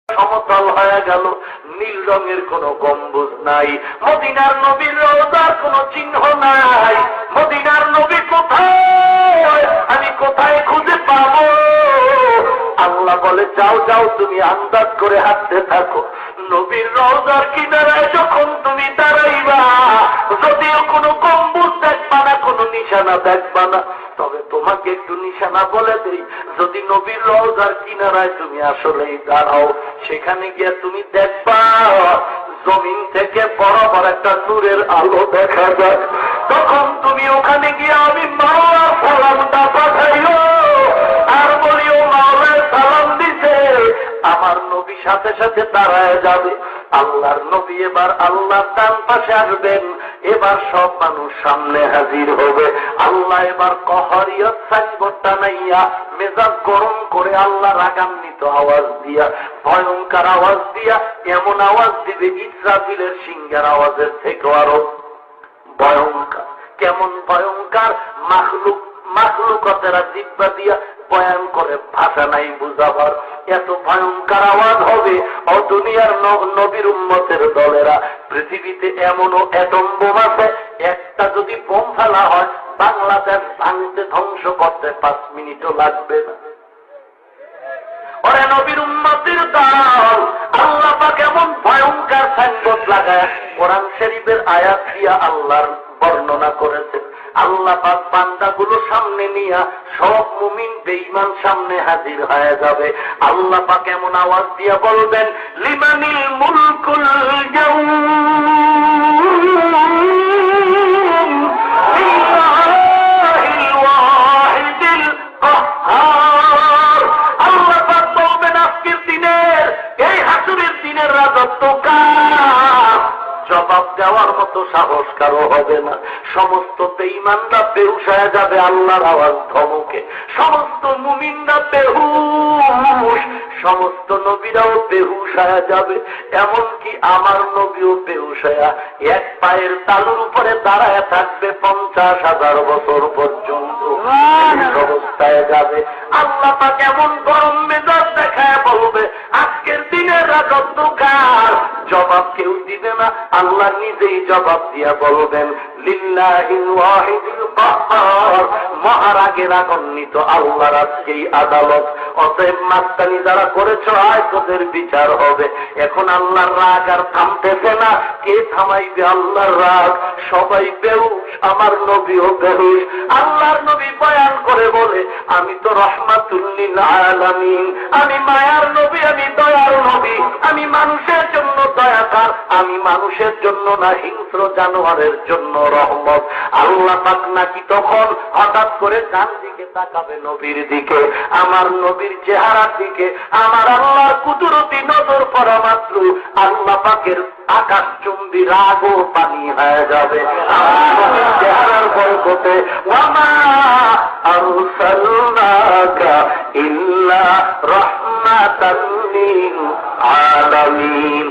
সমতল হয়ে গেল, নীল রঙের কোন গম্বুজ নাই, মদিনার নবীর রওজার কোন চিহ্ন নাই। মদিনার নবী কোথায়, আমি কোথায় খুঁজে পাবো? আল্লাহ বলে যাও যাও, তুমি আন্দাজ করে হাঁটতে থাকো। নবীর রওজার কিনারায় যখন তুমি দাঁড়াইবা, যদিও কোনো গম্বুজ দেখবা না, কোনো নিশানা দেখবা না, তবে তোমাকে একটু নিশানা বলে দেই। যদি নবীর রওজার কিনারায় তুমি আসলেই দাঁড়াও, সেখানে গিয়ে তুমি দেখবা জমিন থেকে বরাবর একটা নূরের আলো দেখা যায়। তখন তুমি ওখানে গিয়ে আমি মাওলার সালামটা পাঠাইও আর বলিও মাওলার সালাম দিছে। আমার নবী সাথে সাথে দাঁড়ায় যাবে। আল্লাহর নবী এবার আল্লাহর ডান পাশে আসবেন। এবার সব মানুষ সামনে হাজির হবে। আল্লাহ এবার কহরিয়ত সাইনবোর্ডটা নাইয়া মেজাজ গরম করে আল্লাহ রাগান্বিত আওয়াজ দিয়া, ভয়ঙ্কর আওয়াজ দিয়া এমন আওয়াজ দিবে ইসরাফিলের সিংহের আওয়াজের থেকে আরো ভয়ঙ্কর। কেমন ভয়ঙ্কর? মাখলুকতেরা জিব্বা দিয়া বয়ান করে ভাষা নাই বুঝাবার। এত ভয়ঙ্কর আওয়াজ হবে। ও দুনিয়ার নবীর উম্মতের দলেরা, পৃথিবীতে এমনও অ্যাটম বোম আছে, একটা যদি বোম ফেলা হয় বাংলাদেশ ভাঙতে ধ্বংস করতে 5 মিনিটও লাগবে না। ওরে নবীর উম্মতের দল, আল্লাহ পাক এমন ভয়ঙ্কর সাইনবোর্ড লাগায় কোরআন শরীফের আয়াত দিয়া আল্লাহর বর্ণনা করেছে। আল্লাহ পাক বান্দাগুলো সামনে নিয়া সব মুমিন বেঈমান সামনে হাজির হয়ে যাবে। আল্লাহ পাক এমন আওয়াজ দিয়া বলবেন, লিমানিল মুলকুল ইয়াউম লিল্লাহিল ওয়াহিদিল কাহ্হার। আল্লাহ পাক বলবেন আজকের দিনের, এই হাসরের দিনের রাজত্ব কার? জবাব দেওয়ার মতো সাহস কারো হবে না। সমস্ত বেঈমানরা বেহুশ হয়ে যাবে আল্লাহর আওয়াজ ধমকে। সমস্ত মুমিনরা বেহুশ, সমস্ত নবীরাও বেহুশ হয়ে যাবে। এমনকি আমার নবীও বেহুশ হয়ে এক পায়ের তালুর উপরে দাঁড়ায় থাকবে 50,000 বছর পর্যন্ত। অবস্থায় যাবে। আল্লাহ পাক এমন গরম মেজাজ দেখায় বলবে, আজকের দিনের রাজত্ব কার? জবাব কেউ দিবে না। আল্লাহ নিজেই জবাব দিয়া বলবেন, লিল্লাহিল ওয়াহিদিল কাহ্হার। মহারাগে রাগান্বিত আল্লাহর আজকেই আদালত। অতএব মাস্তানি যারা করেছ, আয় তোদের বিচার হবে। এখন আল্লাহর রাগ আর থামতেছে না। কে থামাইবে আল্লাহর রাগ? সবাই বেহুশ, আমার নবীও বেহুশ। আল্লাহর নবী বয়ান করে বলে, আমি তো রাহমাতুল লিল আলামিন, আমি মায়ার নবী, আমি দয়ার নবী, আমি মানুষের জন্য দয়াকার, আমি মানুষের জন্য না হিংস্র জানোয়ারের জন্য রহমত। আল্লাহ পাক নাকি তখন হঠাৎ করে ডান দিকে তাকাবে নবীর দিকে, আমার নবীর চেহারার দিকে। আমার আল্লাহর কুদরতি নজর পড়া মাত্র আল্লাহ পাকের আকাশ চুম্বি রাগ ও পানি হয়ে যাবে আমার নবীর চেহারার বরকতে। ওয়ামা আরসালনাকা ইল্লা রাহমাতাল লিল আলামিন।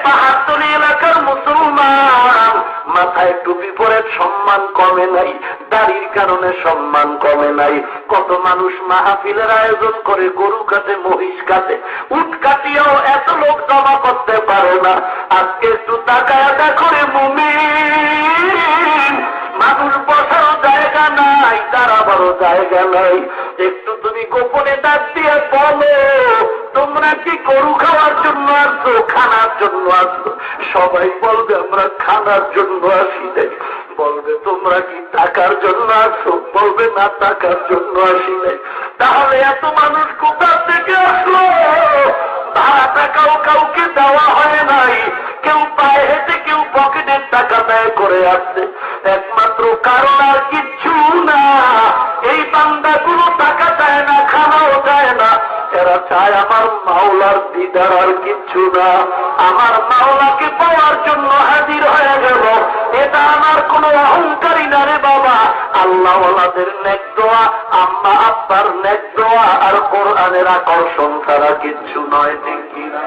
পাহাড়তলী এলাকার মুসলমান, মাথায় টুপি পরে সম্মান কমে নাই, দাড়ির কারণে সম্মান কমে নাই। কত মানুষ মাহফিলের আয়োজন করে, গরু কাটে, মহিষ কাটে, উট কাটিয়াও এত লোক জমা করতে পারে না। আজকে একটু তাকায়া দেখো রে মুমিন, মানুষ বসারও জায়গা নাই, দাঁড়াবারও জায়গা নাই। একটু তুমি গোপনে ডাক দিয়ে বলো, তোমরা কি গরু খাওয়ার জন্য আসছো, খানার জন্য আসছো? সবাই বলবে আমরা খানার জন্য আসি নাই। বলবে তোমরা কি টাকার জন্য আসছো? বলবে না, টাকার জন্য আসি নাই। তাহলে এত মানুষ কোথা থেকে আসলো? ভাড়া টাকাও কাউকে দেওয়া হয় নাই, কেউ পায়ে হেঁটে, কেউ পকেটের টাকা ব্যয় করে আসছে। একমাত্র কারণ আর কিচ্ছু না, এই বান্দাগুলো টাকা চায় না, খানাও চায় না, এরা চায় আমার মাওলার দিদার, আর কিচ্ছু না। আমার মাওলাকে পাওয়ার জন্য হাজির হয়ে গেল। এটা আমার কোনো অহংকারী না রে বাবা। আল্লাহ ওয়ালাদের নেক দোয়া, আম্মা আব্বার নেক দোয়া আর কোরআনের আকর্ষণ ছাড়া কিচ্ছু নয়। ঠিক কিনা?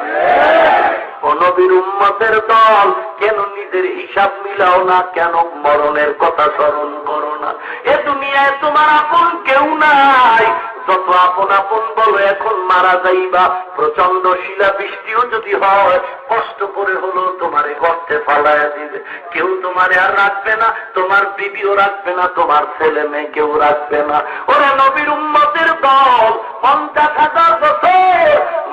ও নবীর উম্মতের দল, কেন নিজের হিসাব মিলাও না? কেন মরণের কথা স্মরণ করো না? এ দুনিয়ায় তোমার আপন কেউ নাই। যত আপন আপন বলো এখন মারা যাইবা, প্রচন্ড শিলা বৃষ্টিও যদি হয় কষ্ট করে হলো তোমারে গর্তে ফালাইয়া দিবে। কেউ তোমারে আর রাখবে না, তোমার বিবিও রাখবে না, তোমার ছেলে মেয়ে কেউ রাখবে না। ওরা নবীর উম্মতের দল 50,000 বছর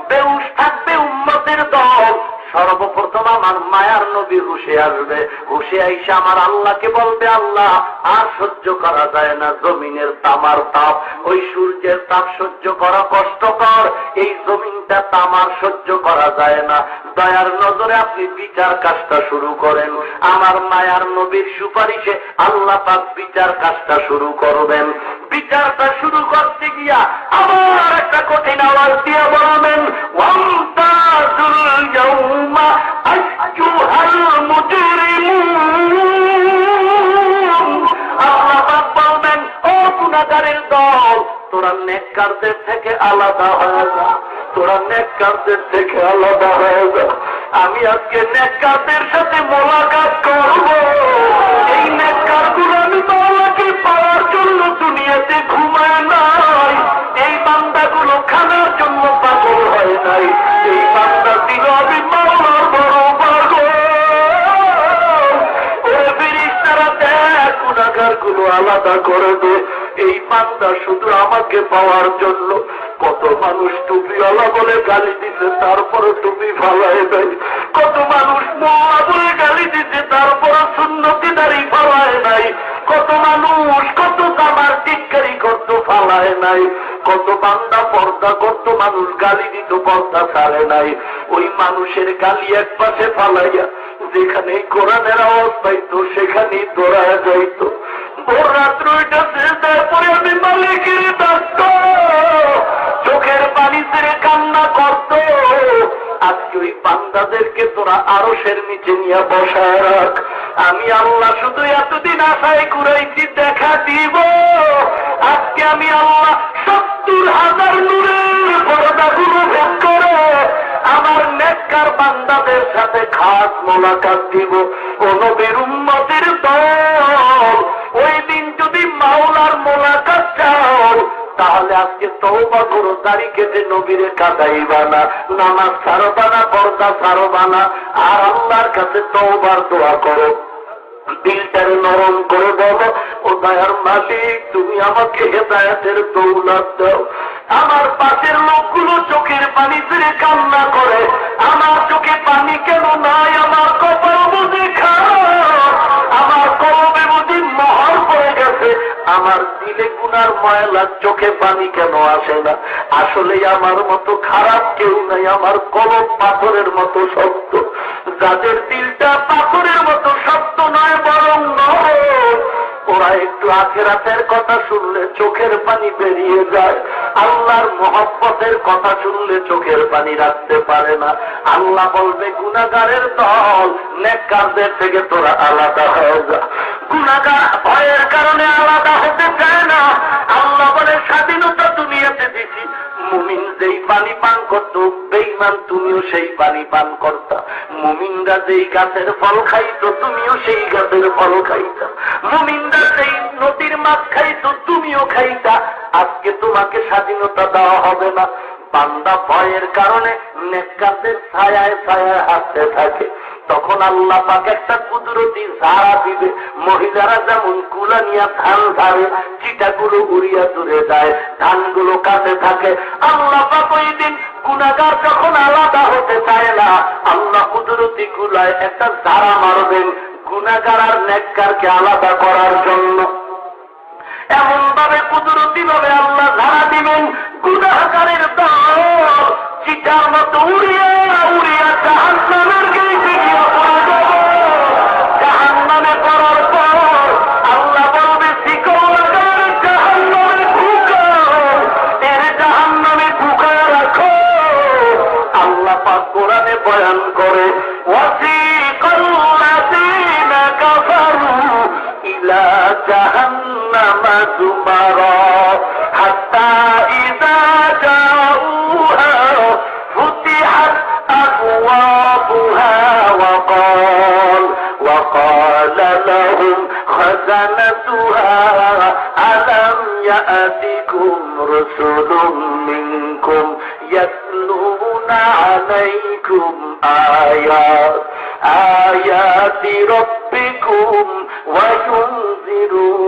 বেউস থাকবে উম্মতের দল। সর্বপ্রথম আমার মায়ার নবী হুশে আসবে, হুশে আইসা আমার আল্লাহকে বলবে, আল্লাহ আর সহ্য করা যায় না জমিনের তামার তাপ, ওই সূর্যের তাপ সহ্য করা কষ্টকর, এই জমিনটা তামার সহ্য করা যায় না, দয়ার নজরে আপনি বিচার কাজটা শুরু করেন। আমার মায়ার নবীর সুপারিশে আল্লাহ পাক বিচার কাজটা শুরু করবেন। বিচারটা শুরু করতে গিয়া আবার একটা কঠিন আওয়াজ দিয়ে বলবেন, ওয়ামতাজুল ইয়াউমা আইয়ুহাল মুজরিমুন। আল্লাহ পাক বলবেন, ও গুনাহগারের দল, তোরা নেককারদের থেকে আলাদা হয়ে যা, তোরা নেককারদের থেকে আলাদা হয়ে যা। আমি আজকে নেককারদের সাথে মোলাকাত করব। এই নেককারগুলো আমি আল্লাহকে পাওয়ার জন্য দুনিয়াতে ঘুমায় নাই, এই বান্দাগুলো খানার জন্য পাগল হয় নাই, এই বান্দা ছিল আমি মাওলার বড় পাগল। ওরে ফেরেশতারা দেখ, গুনাহগারগুলো আলাদা করে দে, এই বান্দা শুধু আমাকে পাওয়ার জন্য। কত মানুষ টুপিওয়ালা বলে গালি দিছে তারপরে টুপি ফালাই দেয়, কত মানুষ মোল্লা বলে গালি দিছে তারপরে সুন্নতি দাড়ি ফালায় নাই, কত মানুষ কত জামার টিক্কারি করত ফালায় নাই, কত বান্দা পর্দা করত মানুষ গালি দিত পর্দা ছাড়ে নাই। ওই মানুষের গালি এক পাশে ফালাইয়া যেখানে কোরআনের আওয়াজ পাইতো সেখানেই দৌড়ায় যাইত। ভোর রাত্র ওইটা চেষ্টার পরে আমি মালিকের ডাকত, চোখের পানি ছেড়ে কান্না করত। আজকে ওই বান্দাদেরকে তোরা আরশের নিচে নিয়ে বসায় রাখ। আমি আল্লাহ শুধু এতদিন আশায় ঘুরাইছি দেখা দিব, আজকে আমি আল্লাহ 70,000 নূরের পর্দাগুলো ভেদ করে আমার নেককার বান্দাদের সাথে খাস মোলাকাত দিব। ও নবীর উম্মতের দল, ওই দিন যদি মাওলার মোলাকাত চাও তাহলে আজকে তওবা করো, দাড়ি কেটে নবীরে কাটাইবা না, নামাজ ছাড়বা না, পর্দা ছাড়বা না, আর আল্লাহর কাছে তওবার দোয়া করো। দিলটারে নরম করে বলো, ও দয়ার মালিক তুমি আমাকে হেদায়েতের দৌলত দাও। আমার পাশের লোকগুলো চোখের পানি ছেড়ে কান্না করে, আমার চোখে পানি কেন নাই? আমার কপাল বুঝে খারাপ, আমার কলবে বুঝি মোহর পড়ে গেছে, আমার দিলে গুনার ময়লা, চোখে পানি কেন আসে না? আসলে আমার মতো খারাপ কেউ নাই, আমার কলব পাথরের মতো শক্ত। যাদের দিলটা পাথরের মতো শক্ত নয় বরং নরম, ওরা একটু আখিরাতের কথা শুনলে চোখের পানি বেরিয়ে যায়, আল্লাহর মহব্বতের কথা শুনলে চোখের পানি রাখতে পারে না। আল্লাহ বলবে, গুনাহগারের দল, নেককারদের থেকে তোরা আলাদা হয়ে যা। গুনাহগার ভয়ের কারণে আলাদা হতে চায় না। আল্লাহ বলে, স্বাধীনতা দুনিয়াতে দিছি, মুমিন যেই পানি পান করত, বেঈমান তুমিও সেই পানি পান করতা। মুমিনরা যেই গাছের ফল খাইত, তুমিও সেই গাছের ফল খাইতা। মুমিনরা যেই নদীর মাছ খাইত, তুমিও খাইতা। আজকে তোমাকে স্বাধীনতা দেওয়া হবে না। বান্দা ভয়ের কারণে নেককারদের ছায়ায় ছায়ায় হাঁটতে থাকে। তখন আল্লাহ পাক একটা কুদরতি ঝাড়া দিবে। মহিলারা যেমন কুলা নিয়ে ধান ঝাড়ে, চিটাগুলো উড়িয়া দূরে যায়, ধানগুলো কাটে থাকে। আল্লাহ পাক ওই দিন গুনাহগার যখন আলাদা হতে চায় না, আল্লাহ কুদরতি কুলায় একটা ঝাড়া মারবেন গুনাহগার আর নেককারকে আলাদা করার জন্য। এমন ভাবে কুদরতি ভাবে আল্লাহ ঝাড়া দিবেন, গুনাহগারের দল চিটার মতো উড়িয়া উড়িয়া জাহান্নামের গেইটে গিয়ে পড়ে যাবে। জাহান্নামে পড়ার পর আল্লাহ বলবে, শিকল লাগার জাহান্নামে ঢুকাও, এর জাহান্নামে ঢুকায় রাখো। আল্লাহ পাক কোরআনে বয়ান করে, ওয়াসিকাল্লাযীনা কাফারু ইলা জাহান্নামা যুমারা হাত্তা ইযা জাউহা ফুতিহাত আবওয়াবুহা وقال لهم خزنتها ألم يأتكم رسل منكم يتلون عليكم آيات ربكم وينذرونكم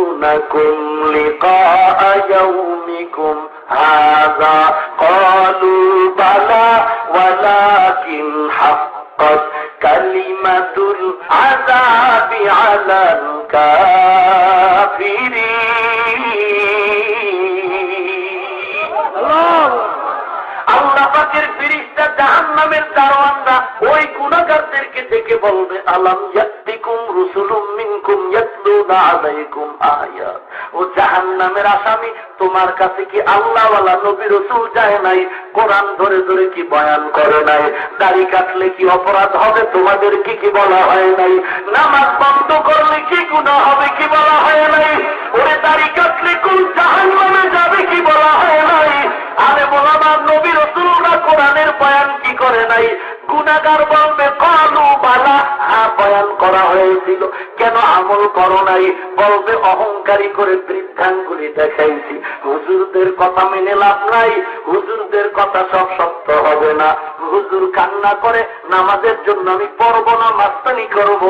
لقاء يومكم هذا قالوا بلى ولكن حقت كلمة العذاب على الكافرين আল্লাহ পাকের ফেরেশতা জাহান্নামের দারওয়ানরা ওই গুনাহগারদেরকে ডেকে বলবে আলাম ইয়াতিকুম রুসুলুম মিনকুম ইয়াতলুনা আলাইকুম আয়াত। ও জাহান্নামের আসামি, তোমার কাছে কি আল্লাহওয়ালা নবী রাসূল যায় নাই? কোরআন ধরে ধরে কি বয়ান করে নাই? দাড়ি কাটলে কি অপরাধ হবে তোমাদের কি বলা হয় নাই? নামাজ বন্ধ করলে কি গুনাহ হবে কি বলা হয় নাই? ওরে দাড়ি কাটলে কোন জাহান্নামে যাবে কি বলা হয় নাই? আরে মোলামা নবী রাসূলরা কোরআনের বয়ান কি করে নাই? গুনাহগার বলবে কালু বালা, হ্যাঁ বয়ান করা হয়েছিল, কেন আমল করো নাই? বলবে অহংকারী করে বৃদ্ধাঙ্গুলি দেখাইছি। হুজুরদের কথা মেনে লাভ নাই, হুজুরদের কথা সব সত্য হবে না। হুজুর কান্না করে নামাজের জন্য আমি পড়বো না, মাস্তানি করবো।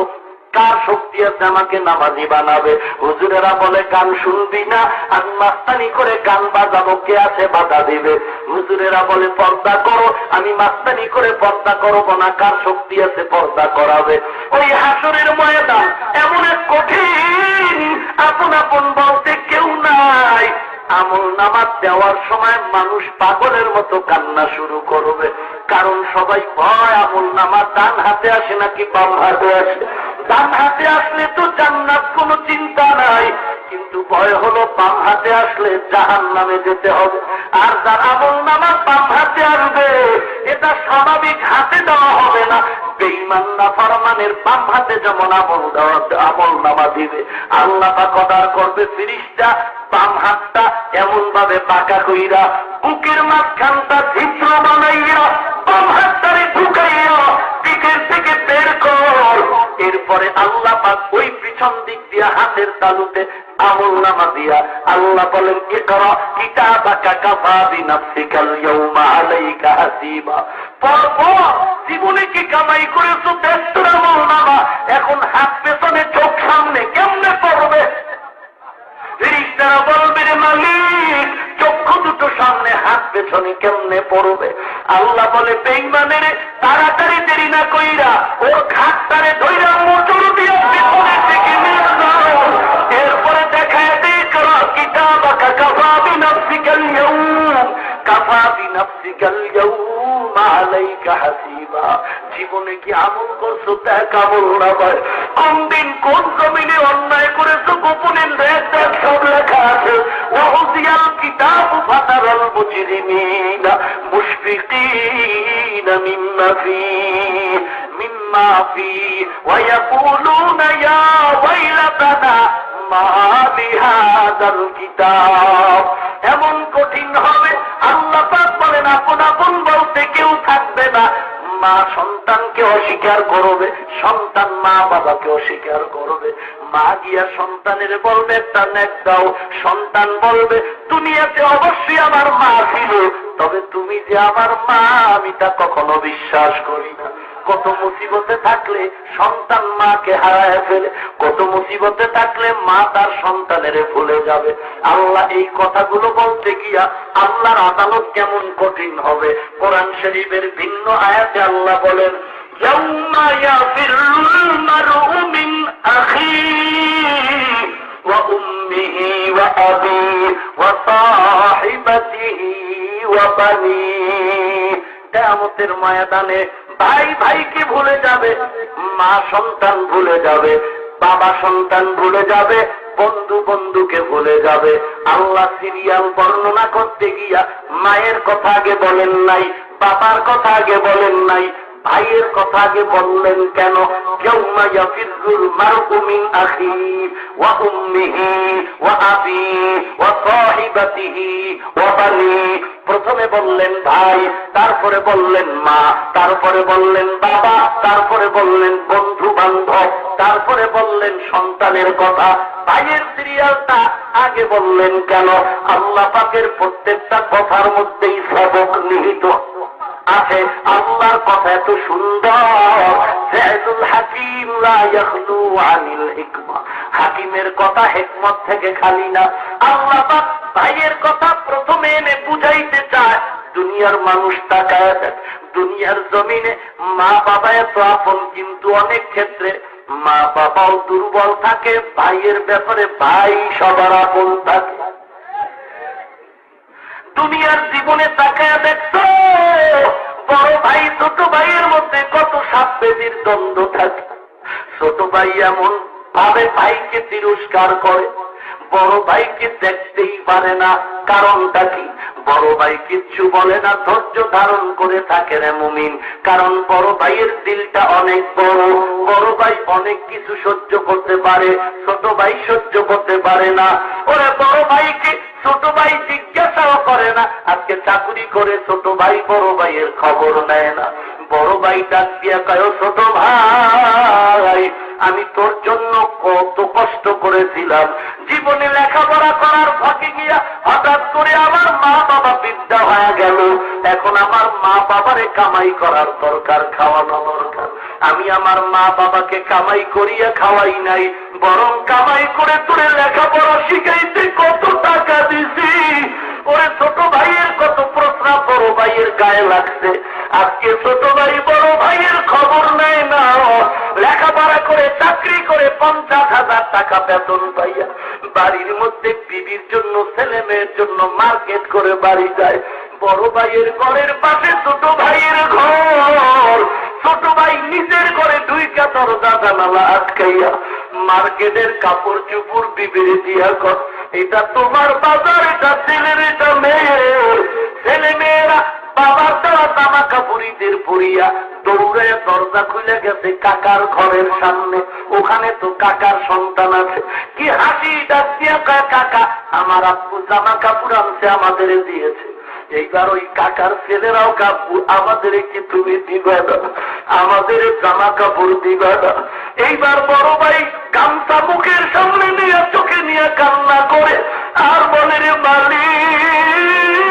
কার শক্তি আছে আমাকে নামাজি বানাবে? হুজুরেরা বলে গান শুনবি না, আমি মাস্তানি করে গান বাজাবো, কে আছে বাধা দিবে? হুজুরেরা বলে পর্দা করো, আমি মাস্তানি করে পর্দা করবো না, কার শক্তি আছে পর্দা করাবে? ওই হাসরের ময়দান এমন এক কঠিন, আপন আপন বলতে কেউ নাই। আমল নামাজ দেওয়ার সময় মানুষ পাগলের মতো কান্না শুরু করবে, কারণ সবাই ভয় আমল নামাজ ডান হাতে আসে নাকি বাম হাতে আসে। ডান হাতে আসলে তো জান্নাত কোনো চিন্তা নাই, কিন্তু ভয় হলো বাম হাতে আসলে জাহান্নামে যেতে হবে। আর যার আমল নামা বাম হাতে আসবে এটা স্বাভাবিক হাতে দেওয়া হবে না। বেঈমান নাফরমানের বাম হাতে যেমন আমল নামা দিবে, আল্লাহ পাক অর্ডার করবে ফেরেশতা বাম হাতটা এমন ভাবে বাঁকা কইরা বুকের মাঝখানটা ছিদ্র বানাইয়া বাম হাতটারে ঢুকাইয়া পিঠের থেকে বের কর। এরপরে আল্লাহ পাক ওই পিছন দিক দিয়া হাতের তালুতে আমল নামা দিয়া আল্লাহ বলেন ইকরা কিতাবাকা কাফা বিনাফসিকাল ইয়াউমা আলাইকা হাসিবা। পরপর জীবনে কি কামাই করেছো 73 আমল নামা, এখন হাত পেছনে চোখ সামনে কেমনে পড়বে? ফেরেশতারা বলবে রে মালিক, চক্ষু দুটো সামনে হাত পেছনে কেমনে পড়বে? আল্লাহ বলে বেঈমানের তাড়াতাড়ি দেরি না কইরা ওর ঘাটটারে ধইরা মোচড় দিয়া পেছনের দিকে নিয়ে যাও। এরপরে দেখায় দেখরা কিতাবাকা কাফা বিনাফসিকাল ইয়াউম কাফা বিনাফসিকাল ইয়াউম আলাইকা হাসিবা। জীবনে কি আমল করছো দেখ আমল না ভাই। কোন দিন কোন জমিনে অন্যায় করেছো গোপনের দেখ সব লেখা আছে। ওয়াহুদিয়াল কিতাব ফাতারাল মুজরিমিনা মুশফিকিনা মিম্মা ফি ওয়া ইয়াকুলুনা ইয়া ওয়াইলাতানা মা লিহাদাল কিতাব। এমন কঠিন হবে আল্লাহ পাক বলেন আপন আপন বলতে কেউ থাকবে না। মা সন্তানকে অস্বীকার করবে, সন্তান মা বাবাকে অস্বীকার করবে। মা গিয়া সন্তানের বলবে একটা নেক দাও, সন্তান বলবে দুনিয়াতে অবশ্যই আমার মা ছিল, তবে তুমি যে আমার মা আমি তা কখনো বিশ্বাস করি না। কত মুসিবতে থাকলে সন্তান মাকে হারায় ফেলে, কত মুসিবতে থাকলে মা তার সন্তানের ভুলে যাবে। আল্লাহ এই কথাগুলো বলতে গিয়া আল্লাহর আদালত কেমন কঠিন হবে। কোরআন শরীফের ভিন্ন আয়াতে আল্লাহ বলেন ইয়াউমা ইয়াফিরুল মারউ মিন আখিহি ওয়া উম্মিহি ওয়া আবিহি ওয়া সাহিবাতিহি ওয়া বানিহি। কিয়ামতের ময়দানে ভাই ভাইকে ভুলে যাবে, মা সন্তান ভুলে যাবে, বাবা সন্তান ভুলে যাবে, বন্ধু বন্ধুকে ভুলে যাবে। আল্লাহ সিরিয়াল বর্ণনা করতে গিয়া মায়ের কথা আগে বলেন নাই, বাবার কথা আগে বলেন নাই, ভাইয়ের কথা আগে বললেন কেন? ইয়াউমা ইয়াফিরুল মারউ মিন আখিহি ওয়া উম্মিহি ওয়া আবিহি ওয়া সাহিবাতিহি ওয়া বানি। প্রথমে বললেন ভাই, তারপরে বললেন মা, তারপরে বললেন বাবা, তারপরে বললেন বন্ধু বান্ধব, তারপরে বললেন সন্তানের কথা। ভাইয়ের সিরিয়ালটা আগে বললেন কেন? আল্লাহ পাকের প্রত্যেকটা কথার মধ্যেই সবক নিহিত আছে। আল্লাহর কথা এত সুন্দর, ফায়দুল হাকিম লা ইয়াখলু আনিল হিকমা। হাকিমের কথা হিকমত থেকে খালি না। আল্লাহ পাক ভাইয়ের কথা প্রথমে এনে বুঝাইতে চায়। দুনিয়ার মানুষ তাকায় দেখ, দুনিয়ার জমিনে মা বাবা এত আপন, কিন্তু অনেক ক্ষেত্রে মা বাবাও দুর্বল থাকে। ভাইয়ের ব্যাপারে ভাই সবার আপন থাকে। দুনিয়ার জীবনে তাকায় দেখতো বড় ভাই ছোট ভাইয়ের মধ্যে কত সাপ বেদির দ্বন্দ্ব থাকে। ছোট ভাই এমন ভাবে ভাইকে তিরস্কার করে, বড় ভাইকে দেখতেই পারে না। কারণটা কি? বড় ভাই কিচ্ছু বলে না, ধৈর্য ধারণ করে থাকে রে মুমিন। কারণ বড় ভাইয়ের দিলটা অনেক বড়। বড় ভাই অনেক কিছু সহ্য করতে পারে, ছোট ভাই সহ্য করতে পারে না। ওরে বড় ভাইকে ছোট ভাই জিজ্ঞাসাও করে না। আজকে চাকরি করে ছোট ভাই বড় ভাইয়ের খবর নেয় না। বড় ভাই ডাক দিয়া কয়, ছোট ভাই আমি তোর জন্য কত কষ্ট করেছিলাম। জীবনে লেখাপড়া করার ফাঁকে গিয়া হঠাৎ করে আমার মা বাবা বৃদ্ধা হয়ে গেল। এখন আমার মা বাবারে কামাই করার দরকার, খাওয়ানো দরকার। আমি আমার মা বাবাকে কামাই করিয়া খাওয়াই নাই, বরং কামাই করে তোরে লেখাপড়া শিখাইতে কত টাকা দিছি। ওরে ছোট ভাইয়ের কত প্রস্রাব বড় ভাইয়ের গায়ে লাগছে। আজকে ছোট ভাই বড় ভাইয়ের খবর নেয় না। লেখাপড়া করে চাকরি করে 50,000 টাকা বেতন পাইয়া বাড়ির মধ্যে বিবির জন্য ছেলে মেয়ের জন্য মার্কেট করে বাড়ি যায়। বড় ভাইয়ের ঘরের পাশে ছোট ভাইয়ের ঘর। ছোট ভাই নিজের ঘরে ঢুইকা দরজা জানালা আটকাইয়া মার্কেটের কাপড় চুপড় বিবিরে দিয়া কর, এটা তোমার বাজার, এটা ছেলের, এটা মেয়ের। ছেলে মেয়েরা বাবার দেওয়া জামা কাপড়িদের পরিয়া দৌড়ে দরজা খুলে গেছে কাকার ঘরের সামনে। ওখানে তো কাকার সন্তান আছে। কি হাসি ডাক দিয়া কয়, কাকা আমার আব্বু জামা কাপড় আনছে, আমাদের দিয়েছে। এইবার ওই কাকার ছেলেরাও কাব্বু আমাদের কি তুমি দিবা না, আমাদের জামা কাপড় দিবা না। এইবার বড় ভাই গামছা মুখের সামনে নিয়ে চোখে নিয়ে কান্না করে আর বলে, রে মালিক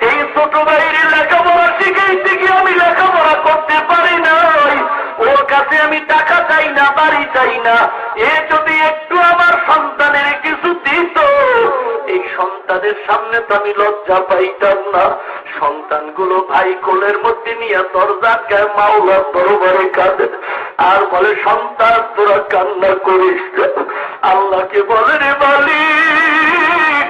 এই ছোট ভাইয়ের লেখাপড়া শিখাইতে গিয়ে আমি লেখাপড়া করতে পারি নাই। ওর কাছে আমি টাকা চাই না, বাড়ি চাই না। এ যদি একটু আমার সন্তানের কিছু দিত, এই সন্তানের সামনে তো আমি লজ্জা পাইতাম না। সন্তানগুলো ভাই কোলের মধ্যে নিয়ে দরজা গায়ে মাওলার দরবারে কাঁদে আর বলে, সন্তান তোরা কান্না করিস। আল্লাহকে বলে, রে মালিক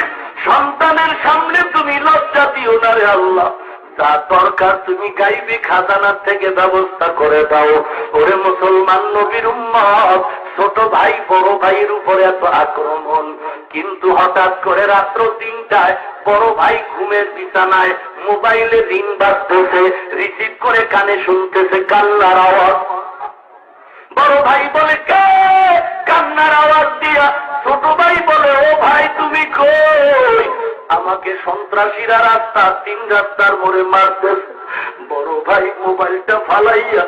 সন্তানের সামনে তুমি লজ্জা দিও না রে আল্লাহ। যা দরকার তুমি গাইবি খাজানার থেকে ব্যবস্থা করে দাও। ওরে মুসলমান নবীর উম্মত, ছোট ভাই বড় ভাইয়ের উপরে এত আক্রমণ, কিন্তু হঠাৎ করে রাত্র 3টায় বড় ভাই ঘুমের বিছানায় মোবাইলে রিং বাজতেছে, রিসিভ করে কানে শুনতেছে কান্নার আওয়াজ। বড় ভাই বলে, কে? কান্নার আওয়াজ দিয়া ছোট ভাই বলে, ও ভাই তুমি কই? আমাকে সন্ত্রাসীরা 3 রাস্তার মোড়ে মারতেছে। বড় ভাই মোবাইলটা ফালাইয়া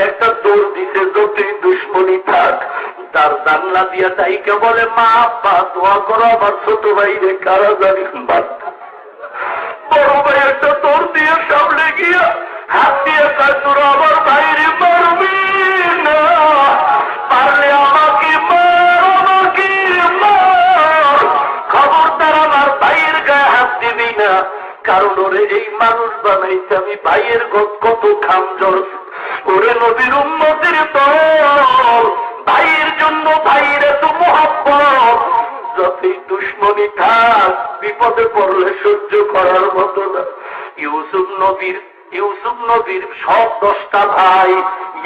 একটা দৌড় দিতে, যতই দুশ্মনী থাক তার জানলা দিয়া তাইকে বলে, মা আব্বা দোয়া করো আমার ছোট ভাই রে কারাগারি বার্তা। বড় ভাই একটা দৌড় দিয়ে সামনে গিয়া হাত দিয়ে কয়, তোরা আমার ভাইরে মারবি না, পারলে আমাকে মার, আমাকে মার, খবরদার আমার ভাইয়ের গায়ে হাত দিবি না। কারণ ওরে এই মানুষ বানাইছে আমি ভাইয়ের কত খামজর। ওরে নবীর উম্মতের দল, ভাইয়ের জন্য ভাইয়ের এত মহব্বত, যতই দুশ্মনী থাক বিপদে পড়লে সহ্য করার মতো না। ইউসুফ নবীর সব 10টা ভাই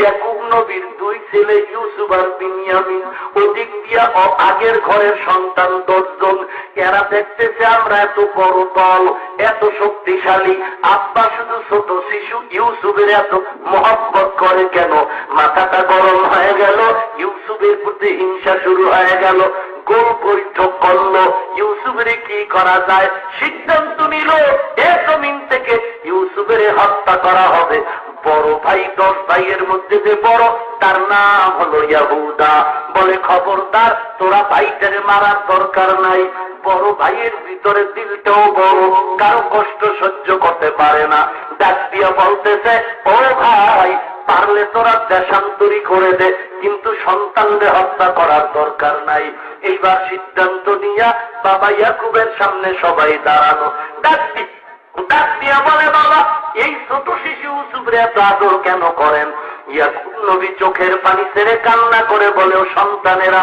ইয়াকুব নবীর দুই ছেলে ইউসুফ আর বিনিয়ামিন, ওদিক দিয়া আগের ঘরের সন্তান 10 জন। এরা দেখতেছে আমরা এত বড় দল, এত শক্তিশালী, আব্বা শুধু ছোট শিশু ইউসুফের এত মহব্বত করে কেন? মাথাটা গরম হয়ে গেল, ইউসুফের প্রতি হিংসা শুরু হয়ে গেল। গোল বৈঠক করলো ইউসুফের কি করা যায়। সিদ্ধান্ত নিল এ জমিন থেকে ইউসুফের হত্যা করা হবে। বড় ভাই 10 ভাইয়ের মধ্যে যে বড়, তার নাম হলো ইয়াহুদা। বলে খবরদার, তোরা ভাইটারে মারার দরকার নাই। বড় ভাইয়ের ভিতরে দিলটাও বড়, কারো কষ্ট সহ্য করতে পারে না। ডাক দিয়া বলতেছে, ও ভাই, পারলে তোরা দেশান্তরী করে দে, কিন্তু সন্তানদের হত্যা করার দরকার নাই। এইবার সিদ্ধান্ত নিয়া বাবা ইয়াকুবের সামনে সবাই দাঁড়ানো। ডাক দিয়া বলে, বাবা, এই ছোট শিশু ইউসুফের এত আদর কেন করেন? ইয়াকুব নবী চোখের পানি ছেড়ে কান্না করে বলে, ও সন্তানেরা,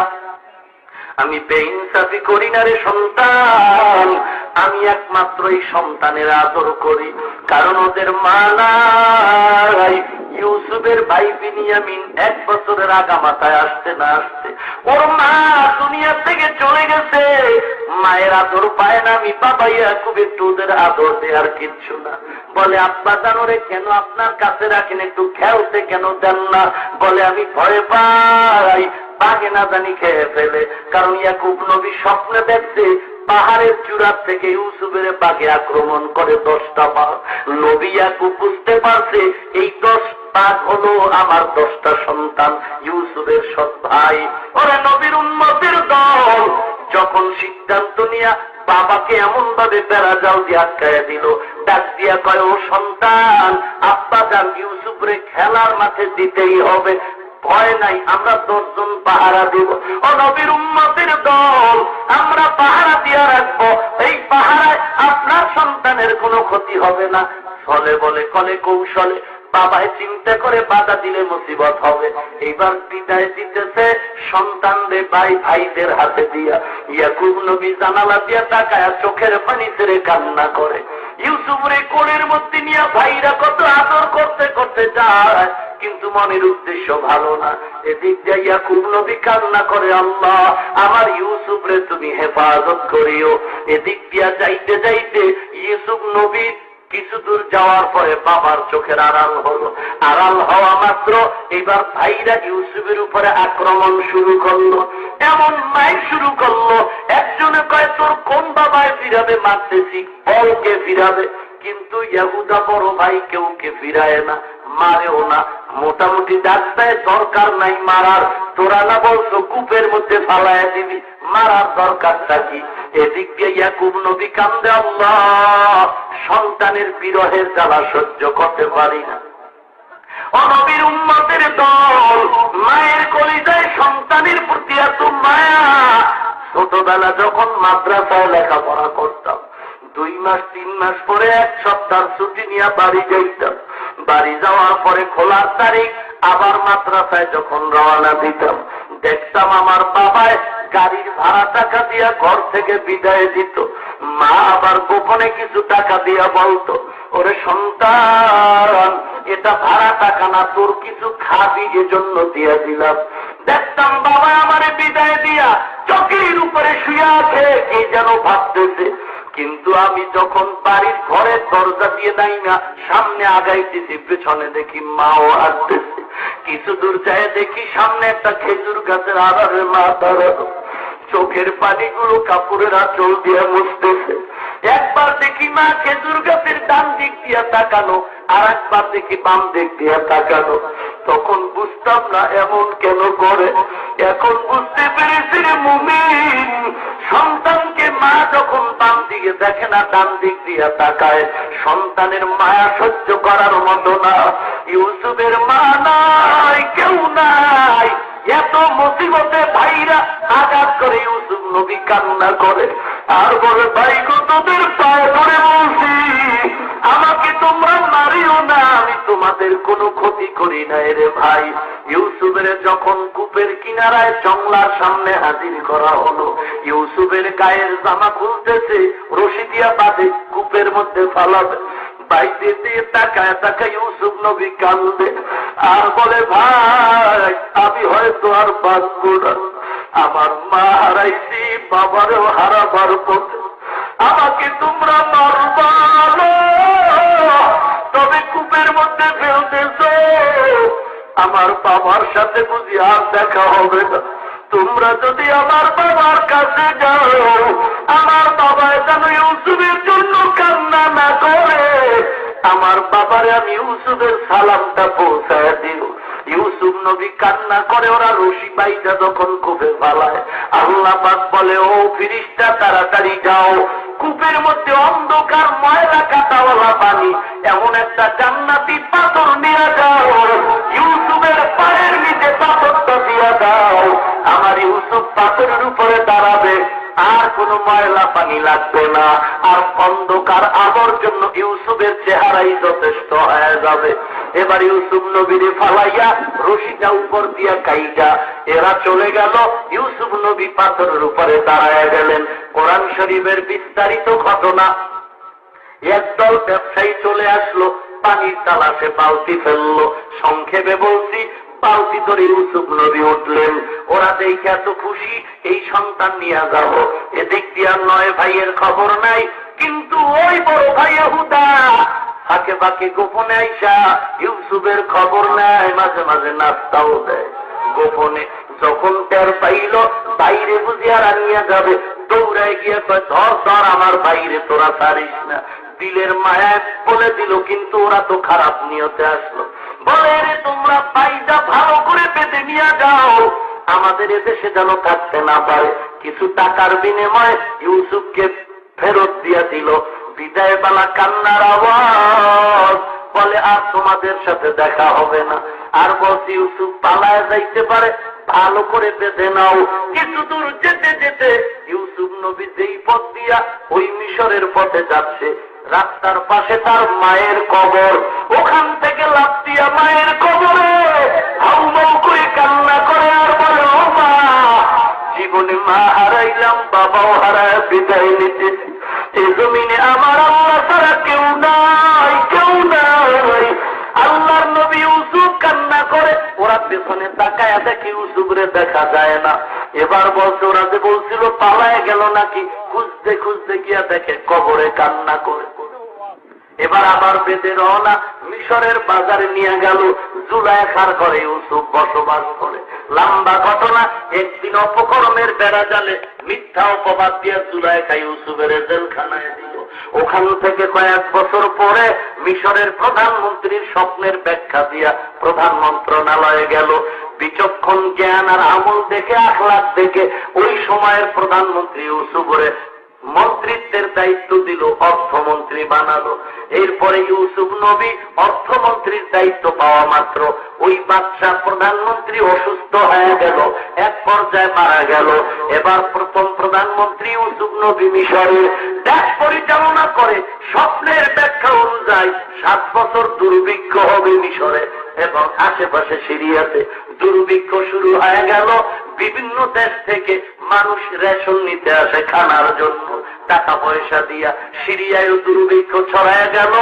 আমি বেইনসাফি করি না রে সন্তান, আমি একমাত্র এই সন্তানের আদর করি, কারণ ওদের মা নাই। ইউসুফের ভাই বিনিয়ামিন 1 বছরের আগামাথায় আসতে না আসতে ওর মা দুনিয়া থেকে চলে গেছে। মায়ের আদর পায় না। আমি বাবা ইয়াকুব একটু ওদের আদর দেওয়ার কিচ্ছু না। বলে, আব্বা জানোরে কেন আপনার কাছে রাখেন, একটু খেলতে কেন দেন না? বলে, আমি ভয় পাই বাঘে না জানি খেয়ে ফেলে। কারণ ইয়াকুব নবী স্বপ্নে দেখছে পাহাড়ের চূড়ার থেকে ইউসুফের বাঘে আক্রমণ করে 10টা বাঘ। নবী ইয়াকুব বুঝতে পারছে এই 10 বাঘ হলো আমার 10টা সন্তান, ইউসুফের সৎ ভাই। ওরা নবীর উম্মতের দল যখন সিদ্ধান্ত নিয়া বাবাকে এমন ভাবে বেড়া জাল দিয়ে আটকায় দিল, ডাক দিয়া কয়, ও সন্তান, আব্বা যান ইউসুফরে খেলার মাঠে দিতেই হবে, ভয় নাই, আমরা 10 জন পাহারা দিব। ও নবীর উম্মতের দল, আমরা পাহারা দিয়া রাখবো। এই পাহারায় আপনার সন্তানের কোনো ক্ষতি হবে না। ছলে বলে কলে কৌশলে বাবায় চিন্তা করে বাধা দিলে মুসিবত হবে। এইবার বিদায় দিতেছে সন্তানদের ভাইদের হাতে দিয়া। ইয়াকুব নবী জানালা দিয়া তাকায়া চোখের পানি ছেড়ে কান্না করে। ইউসুফরে কোলের মধ্যে নিয়ে ভাইরা কত আদর করতে করতে যায়, কিন্তু মনের উদ্দেশ্য ভালো না। এদিক দিয়ে ইয়াকুব নবী কান্না করে, আল্লাহ আমার ইউসুফরে তুমি হেফাজত করিও। এদিক দিয়া যাইতে যাইতে ইউসুফ নবী কিছু দূর যাওয়ার পরে বাবার চোখের আড়াল হলো। আড়াল হওয়া মাত্র এবার ভাইরা ইউসুফের উপরে আক্রমণ শুরু করলো। এমন মাইর শুরু করলো, একজনে কয়, তোর কোন বাবায় ফিরাবে? মারতেছি, বলকে ফিরাবে। কিন্তু ইয়াহুদা বড় ভাই কেউকে ফিরায় না, মারেও না। মোটামুটি ডাক দেয়, দরকার নাই মারার, তোরা না বলছো কূপের মধ্যে ফালায় দিবি, মারার দরকারটা কি? এদিক দিয়ে ইয়াকুব নবী কান্দে, আল্লাহ সন্তানের বিরহের জ্বালা সহ্য করতে পারি না। ও নবীর উম্মতের দল, মায়ের কলিজায় সন্তানের প্রতি এত মায়া। ছোটবেলা যখন মাদ্রাসায় লেখাপড়া করতাম, 2 মাস 3 মাস পরে 1 সপ্তাহ ছুটি নিয়ে বাড়ি যাইতাম। বাড়ি যাওয়ার পরে খোলার তারিখ আবার মাদ্রাসায় যখন রওনা দিতাম, দেখতাম আমার বাবায় গাড়ির ভাড়া টাকা দিয়া ঘর থেকে বিদায় দিত। মা আবার গোপনে কিছু টাকা দিয়া বলতো, ওরে সন্তান, এটা ভাড়া টাকা না, তোর কিছু খাবি এজন্য দিয়া দিলাম। দেখতাম বাবা আমারে বিদায় দিয়া চকির উপরে শুয়ে আছে, কি যেন ভাবতেছে। কিন্তু আমি যখন বাড়ির ঘরের দরজা দিয়ে যাই না, সামনে আগাইতেছি, পেছনে দেখি মাও আসতেছে। কিছু দূর যায় দেখি সামনে একটা খেজুর গাছের আড়ালে মা দাঁড়ানো, চোখের পানিগুলো কাপড়ের আঁচল দিয়ে মুছতেছে। একবার দেখি মা খেজুর গাছের ডান দিক দিয়া তাকানো, আর একবার দেখি বাম দিক দিয়া তাকানো। তখন বুঝতাম না এমন কেন করে। এখন বুঝতে পেরেছি রে মুমিন, সন্তানকে মা যখন বাম দিকে দেখে না, ডান দিক দিয়া তাকায়, সন্তানের মায়া সহ্য করার মতো না। ইউসুফের মা নাই, কেউ নাই। এত মুসিবতে ভাইরা আঘাত করে ইউসুফ নবী কান্না করে আর বলে, ভাই গো, তোদের পায়ে ধরে বলছি, আমাকে তোমরা মারিও না, আমি তোমাদের কোনো ক্ষতি করি নাই রে ভাই। ইউসুফের যখন কূপের কিনারায় জংলার সামনে হাজির করা হলো, ইউসুফের গায়ের জামা খুলতেছে, রশি দিয়া বাঁধে, কূপের মধ্যে ফালাবে। বাইরে দিয়ে তাকায় তাকায় ইউসুফ নবী কান্দে আর বলে ভাই আমি হয়তো আর বাঁচব না, আমার মা হারাইছি, বাবারও হারাবার পথে, আমাকে তোমরা মারবা তবে কূপের মধ্যে ফেলতেছ, আমার বাবার সাথে বুঝি আর দেখা হবে না। তোমরা যদি আমার বাবার কাছে যাও, আমার বাবা যেন ইউসুফের জন্য কান্না না করে, আমার বাবারে আমি ইউসুফের সালামটা পৌঁছায় দিও। ইউসুফ নবী কান্না করে, ওরা রশি বাইটা যখন কূপে ফালায়, আল্লাহ পাক বলে ও ফিরিস্তা তাড়াতাড়ি যাও, কূপের মধ্যে অন্ধকার ময়লা কাটাওয়ালা পানি, এমন একটা জান্নাতি পাথর নিয়ে যাও, ইউসুফের পায়ের নিচে পাথরটা দিয়ে দাও, আমার ইউসুফ পাথরের উপরে দাঁড়াবে, আর কোনো ময়লা পানি লাগবে না, আর অন্ধকার আলোর জন্য ইউসুফের চেহারাই যথেষ্ট হয়ে যাবে। এবার ইউসুফ নবীরে ফালাইয়া রশিটা উপর দিয়া কাইটা এরা চলে গেল, ইউসুফ নবী পাথরের উপরে দাঁড়ায় গেলেন। কোরআন শরীফের বিস্তারিত ঘটনা। একদল ব্যবসায়ী চলে আসলো, পানির তালাশে বালতি ফেললো, সংক্ষেপে বলছি বালতি ধরে ইউসুফ নবী উঠলেন। ওরা দেখে এত খুশি, এই সন্তান নিয়ে যাবো, এদিক দিয়া নয় ভাইয়ের খবর নাই, কিন্তু ওই বড় ভাই হুদা ফাঁকে ফাঁকে গোপনে আইসা ইউসুফের খবর নেয়, মাঝে মাঝে নাস্তাও দেয় গোপনে। যখন টের পাইল বাইরে বুঝিয়া রানিয়া যাবে, দৌড়ায় গিয়ে ধর ধর আমার বাইরে, তোরা ছাড়িস না। দিলের মায়ায় বলে দিল, কিন্তু ওরা তো খারাপ নিয়তে আসলো, বলে রে তোমরা বাইটা ভালো করে পেতে নিয়ে যাও, আমাদের এদেশে যেন থাকতে না পারে। কিছু টাকার বিনিময়ে ইউসুফকে ফেরত দিয়ে দিল। বিদায় বেলা কান্নার আওয়াজ, বলে আর তোমাদের সাথে দেখা হবে না। আর বলছি ইউসুফ পালায় যাইতে পারে, ভালো করে বেঁধে নাও। কিছু দূর যেতে যেতে ইউসুফ নবী যেই পথ দিয়া ওই মিশরের পথে যাচ্ছে, রাস্তার পাশে তার মায়ের কবর, ওখান থেকে লাফ দিয়া মায়ের কবরে হাউমাউ করে কান্না করে আর বলে ও মা, জীবনে মা হারাইলাম, বাবাও হারায় বিদায় নিতেছি, এই জমিনে আমার আল্লাহ ছাড়া কেউ নাই, কেউ নাই। আল্লাহর নবী ইউসুফ কান্না করে, ওরা পেছনে তাকায় দেখে ইউসুফরে দেখা যায় না। এবার বলছে ওরা যে বলছিল পালায় গেল নাকি, খুঁজতে খুঁজতে গিয়া দেখে কবরে কান্না করে। এবার আবার বেঁধে রওনা, মিশরের বাজারে নিয়ে গেল, জুলাইখার ঘরে ইউসুফ বসবাস করে। লম্বা ঘটনা। একদিন অপকর্মের বেড়া জালে মিথ্যা অপবাদ দিয়ে জুলাইখা ইউসুফের জেলখানায় দিল। ওখান থেকে কয়েক বছর পরে মিশরের প্রধানমন্ত্রীর স্বপ্নের ব্যাখ্যা দিয়া প্রধান মন্ত্রণালয়ে গেল। বিচক্ষণ জ্ঞান আর আমল দেখে, আখলাক দেখে ওই সময়ের প্রধানমন্ত্রী ইউসুফরে মন্ত্রিত্বের দায়িত্ব দিল, অর্থমন্ত্রী বানালো। এরপরে ইউসুফ নবী অর্থমন্ত্রীর দায়িত্ব পাওয়া মাত্র ওই বাদশাহ প্রধানমন্ত্রী অসুস্থ হয়ে গেল, এক পর্যায়ে মারা গেল। এবার প্রথম প্রধানমন্ত্রী ইউসুফ নবী মিশরের দেশ পরিচালনা করে। স্বপ্নের ব্যাখ্যা অনুযায়ী 7 বছর দুর্ভিক্ষ হবে মিশরে এবং আশেপাশে সিরিয়াতে দুর্ভিক্ষ শুরু হয়ে গেল। বিভিন্ন দেশ থেকে মানুষ রেশন নিতে আসে খানার জন্য, টাকা পয়সা দিয়া। সিরিয়ায় দুর্ভিক্ষ ছড়ায় গেল,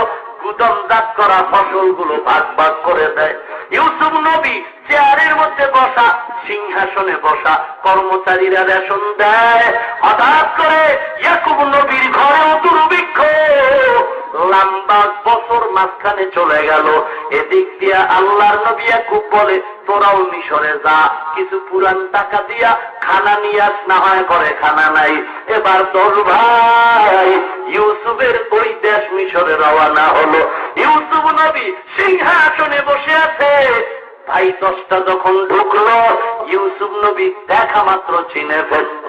গুদামজাত করা ফসলগুলো ভাগ ভাগ করে দেয়। ইউসুফ নবী চেয়ারের মধ্যে বসা, সিংহাসনে বসা, কর্মচারীরা রেশন দেয়। হঠাৎ করে ইয়াকুব নবীর ঘরেও দুর্ভিক্ষ, লম্বা বছর মাঝখানে চলে গেল। এদিক দিয়া আল্লাহর নবী ইয়াকুব বলে, তোরাও মিশরে যা, কিছু পুরান টাকা দিয়া খানা নিয়ে আস, না হয় করে খানা নাই। এবার 10 ভাই ইউসুফের ওই দেশ মিশরে রওনা হলো। ইউসুফ নবী সিংহাসনে বসে আছে। ভাই 10টা যখন ঢুকলো, ইউসুফ নবী দেখা মাত্র চিনে ফেলল।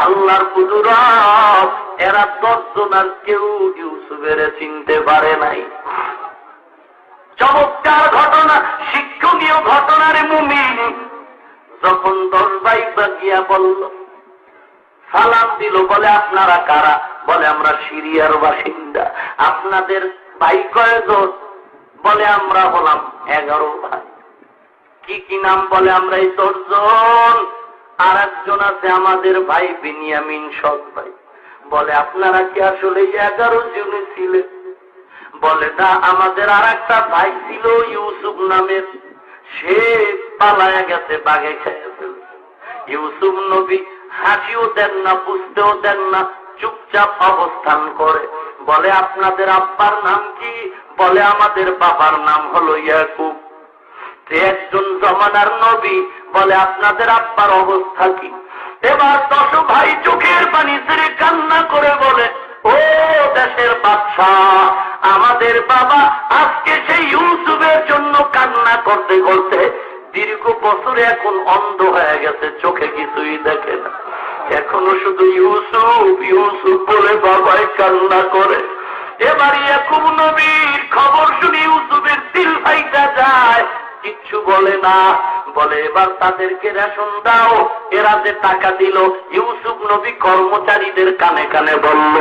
আল্লাহর কুদরত, এরা 10 জন আর কেউ ইউসুফের চিনতে পারে নাই। চমৎকার ঘটনা, শিক্ষণীয় ঘটনার মুমিন। যখন 10 ভাই বাগিয়া বলল, সালাম দিল, বলে আপনারা কারা? বলে আমরা সিরিয়ার বাসিন্দা। আপনাদের ভাই কয়জন? বলে আমরা হলাম 11 ভাই। কি কি নাম? বলে আমরা এই 10 জন। আর একজন আছে আমাদের ভাই বিনিয়ামিন, সৎ ভাই। বলে আপনারা কি আসলে 11 জন ছিলেন? বলে না, আমাদের আর একটা ভাই ছিল ইউসুফ নামের, সে পালায়া গেছে, বাঘে খেয়ে ফেলছে। ইউসুফ নবী হাসিও দেন না, বুঝতেও দেন না, চুপচাপ অবস্থান করে। বলে আপনাদের আব্বার নাম কি? বলে আমাদের বাবার নাম হলো ইয়াকুব। একজন জমানার নবী। বলে আপনাদের আব্বার অবস্থা কি? এবার 10 ভাই চোখের পানি ছেড়ে কান্না করে বলে, ও দেশের বাদশাহ, আমাদের বাবা আজকে সেই ইউসুফের জন্য কান্না করতে করতে দীর্ঘ বছরে এখন অন্ধ হয়ে গেছে, চোখে কিছুই দেখে না। এখনো শুধু ইউসুফ ইউসুফ বলে বাবাই কান্না করে। এবার ইয়াকুব নবীর খবর শুনে ইউসুফের দিল ফাইটা যায়, কিচ্ছু বলে না। বলে এবার তাদেরকে রেশন দাও। এরা যে টাকা দিল, ইউসুফ নবী কর্মচারীদের কানে কানে বলল,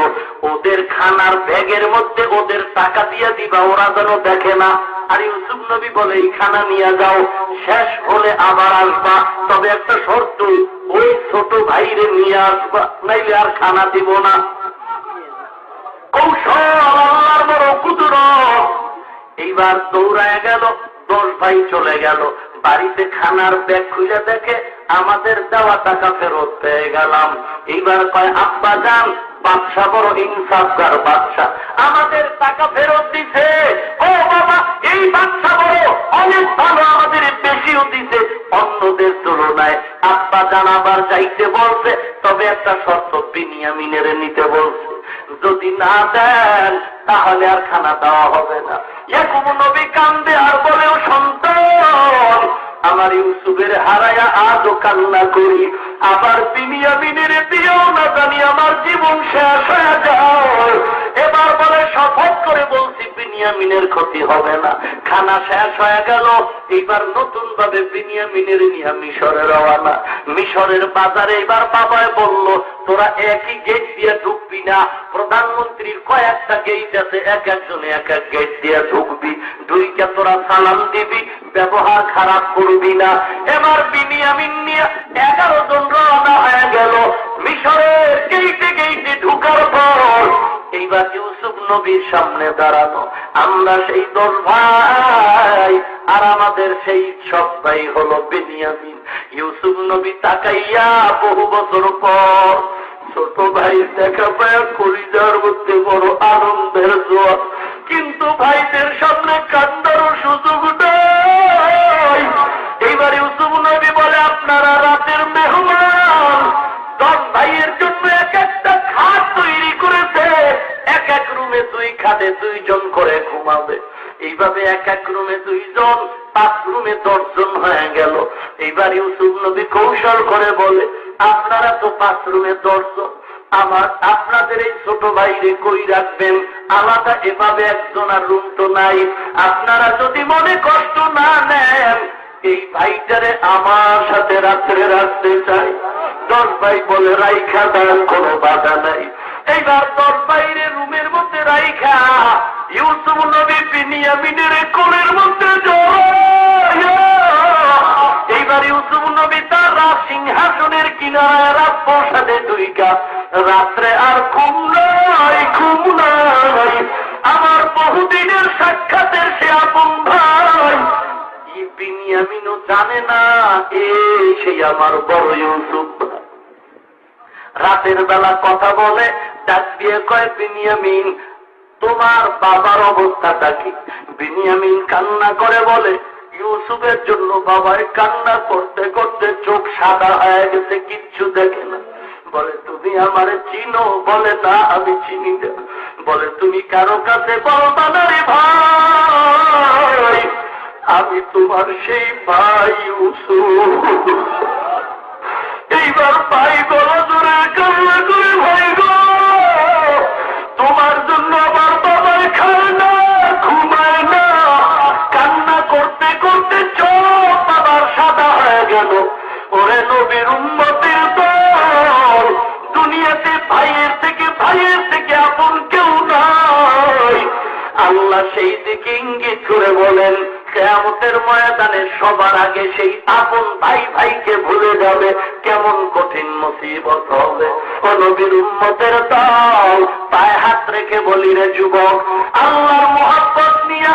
ওদের খানার ব্যাগের মধ্যে ওদের টাকা দিয়ে দিবা, ওরা যেন দেখে না। আর ইউসুফ নবী বলে এই খানা নিয়ে যাও, শেষ হলে আবার আসবা, তবে একটা শর্ত, ওই ছোট ভাইরে নিয়ে আসবা, নাইলে আর খানা দিব না। কৌশল আল্লাহর বড় কুদরত। এইবার দৌড়ায় গেল, 10 ভাই চলে গেল। বাড়িতে খানার ব্যাগ খুলে দেখে আমাদের দেওয়া টাকা ফেরত পেয়ে গেলাম। এইবার কয়, আব্বা যান, বাদশা বড় ইনসাফগার বাদশা, আমাদের টাকা ফেরত দিছে। ও বাবা, এই বাদশা বড় অনেক ভালো, আমাদের বেশিও দিছে অন্যদের তুলনায়। আব্বা যান আবার যাইতে বলছে, তবে একটা শর্ত, বিনিয়ামিনের নিতে বলছে, যদি না দেন তাহলে আর খানা দেওয়া হবে না। ইয়াকুব নবী কান্দে আর বলেও, সন্তান আমার ইউসুফের হারায়া আজও কান্না করি, আবার বিনিয়ামিনের দিয়েও না জানি আমার জীবন শেষ হয়ে যায়। এবার বলে, শপথ করে বলছি বিনিয়ামিনের ক্ষতি হবে না। খানা শেষ হয়ে গেল। এইবার নতুন ভাবে বিনিয়ামিনের নিয়ে মিশরে রওয়ানা। মিশরের বাজারে এবার বাবায় বলল, তোরা একই গেট দিয়ে ঢুকবি না, প্রধানমন্ত্রীর কয়েকটা গেট আছে, এক একজনে এক এক গেট দিয়ে ঢুকবি, ঢুইকে তোরা সালাম দিবি, ব্যবহার খারাপ করবি না। এবার বিনিয়ামিন নিয়ে 11 জন রওনা হয়ে গেল। মিশরের গেইটে গেইটে ঢুকার পর এইবার ইউসুফ নবীর সামনে দাঁড়ানো, আমরা সেই 10 ভাই আর আমাদের সেই সব ভাই হলো বিনিয়ামিন। ইউসুফ নবী তাকাইয়া বহু বছর পর ছোট ভাই দেখা পায় কলিজার মধ্যে বড় আনন্দের জোয়ার, কিন্তু ভাইদের সামনে কান্দারও সুযোগ নেই। এইবার ইউসুফ নবী বলে, আপনারা রাতের মেহমান, 10 ভাইয়ের জন্য এক একটা খাট তৈরি করেছে, এক এক রুমে 2 খাটে 2 জন করে ঘুমাবে। এইভাবে এক এক রুমে 2 জন, 5 রুমে 10 জন হয়ে গেল। এইবার ইউসুফ নবী কৌশল করে বলে, আপনারা তো 5 রুমে 10 জন, আপনাদের এই ছোট ভাইরে কই রাখবেন? আলাদা এভাবে একজন আর রুম তো নাই। আপনারা যদি মনে কষ্ট না নেন, এই ভাইটারে আমার সাথে রাত্রে রাখতে চাই। 10 ভাই বলে, রাইখা দেন, কোনো বাধা নাই। এইবার 10 ভাইরে রুমের মধ্যে রাইখা ইউসুফ নবী বিনিয়ামিনের কোলের মধ্যে জড়াইয়া, এইবার ইউসুফ নবী তার রাজ সিংহাসনের কিনারায় রাখবো সাথে ঢুইকা, রাত্রে আর ঘুম নাই, ঘুম নাই। আমার বহুদিনের সাক্ষাতের সে আপন ভাই বিনিয়ামিনও জানে না সেই আমার বড় ইউসুফ। রাতের বেলা কথা বলে, ডাক দিয়ে কয়, বিনিয়ামিন তোমার বাবার অবস্থাটা কি? বিনিয়ামিন কান্না করে বলে, ইউসুফের জন্য বাবার কান্না করতে করতে চোখ সাদা হয়ে গেছে, কিচ্ছু দেখে না। বলে, তুমি আমারে চিনো? বলে, না আমি চিনি না। বলে, তুমি কারো কাছে বলবা না রে ভাই, আমি তোমার সেই ভাই ইউসুফ। এইবার ভাই গলা জোরে কান্না করে, ভাই গো, তোমার জন্য আমার বাবার খায় না, ঘুমায় না। কান্না করতে করতে চোখ বাবার সাদা হয়ে গেল। ওরে নবীর উম্মতের দল, দুনিয়াতে ভাইয়ের থেকে আপন কেউ নাই। আল্লাহ সেই দিকে ইঙ্গিত করে বলেন, কিয়ামতের ময়দানে সবার আগে সেই আপন ভাই ভাইকে ভুলে যাবে, কেমন কঠিন মুসিবত হবে। ও নবীর উম্মতের দল, পায়ে হাত রেখে বলি রে যুবক, আল্লাহর মহব্বত নিয়ে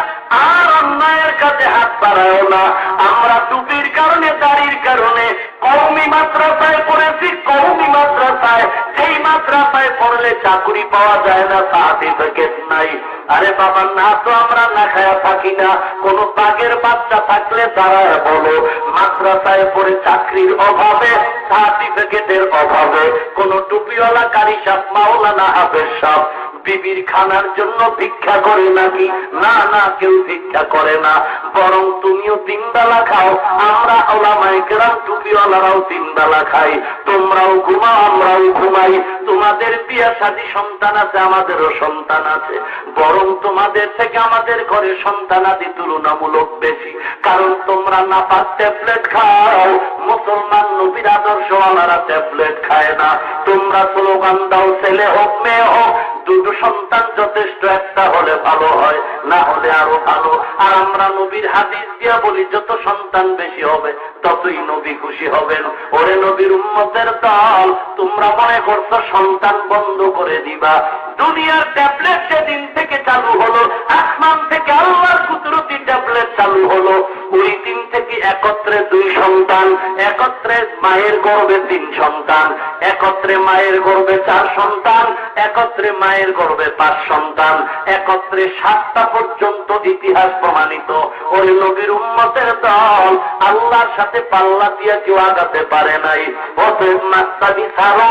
আর অন্যায়ের কাছে হাত বাড়াও না। আমরা টুপির কারণে, দাড়ির কারণে কওমি মাদ্রাসায় পড়েছি, কওমি মাদ্রাসায়, যেই মাদ্রাসায় পড়লে চাকরি পাওয়া যায় না, সার্টিফিকেট নাই। আরে বাবা, না তো আমরা না খায়া থাকি না। কোন বাঘের বাচ্চা থাকলে দাঁড়ায় বলো, মাদ্রাসায় পড়ে চাকরির অভাবে, সার্টিফিকেটের অভাবে কোন টুপিওয়ালা কারি সাহেব, মাওলানা হাফেজ সাহেব বিবির খানার জন্য ভিক্ষা করে নাকি? না না, কেউ ভিক্ষা করে না। বরং তুমিও 3 বেলা খাও, আমরা ওলামায়ে কেরাম টুপিওয়ালারাও 3 বেলা খাই। তোমরাও ঘুমাও, আমরাও ঘুমাই। তোমাদের বিয়ে শাদী সন্তান আছে, আমাদেরও সন্তান আছে। বরং তোমাদের থেকে আমাদের ঘরে সন্তানাদি তুলনামূলক বেশি, কারণ তোমরা নাপাক ট্যাবলেট খাও। মুসলমান নবীর আদর্শওয়ালারা ট্যাবলেট খায় না। তোমরা স্লোগান দাও, ছেলে হোক মেয়ে হোক, 2 সন্তান যথেষ্ট, একটা হলে ভালো হয়, না হলে আরো ভালো। আর আমরা নবীর হাদিস দিয়া বলি, যত সন্তান বেশি হবে ততই নবী খুশি হবেন। ওরে নবীর উম্মতের দল, তোমরা মনে করছো সন্তান বন্ধ করে দিবা? দুনিয়ার ট্যাবলেট যেদিন থেকে চালু হলো, আসমান থেকে আল্লাহর কুদরতি ট্যাবলেট চালু হলো, ওই দিন থেকে একত্রে 2 সন্তান, একত্রে মায়ের গর্ভে 3 সন্তান, একত্রে মায়ের গর্ভে 4 সন্তান, একত্রে মায়ের গর্ভে 5 সন্তান, একত্রে 7টা পর্যন্ত ইতিহাস প্রমাণিত। ওই নবীর উম্মতের দল, আল্লাহর সাথে পাল্লা দিয়ে কেউ আগাতে পারে নাই। অতএব মাস্তানি ছাড়ো,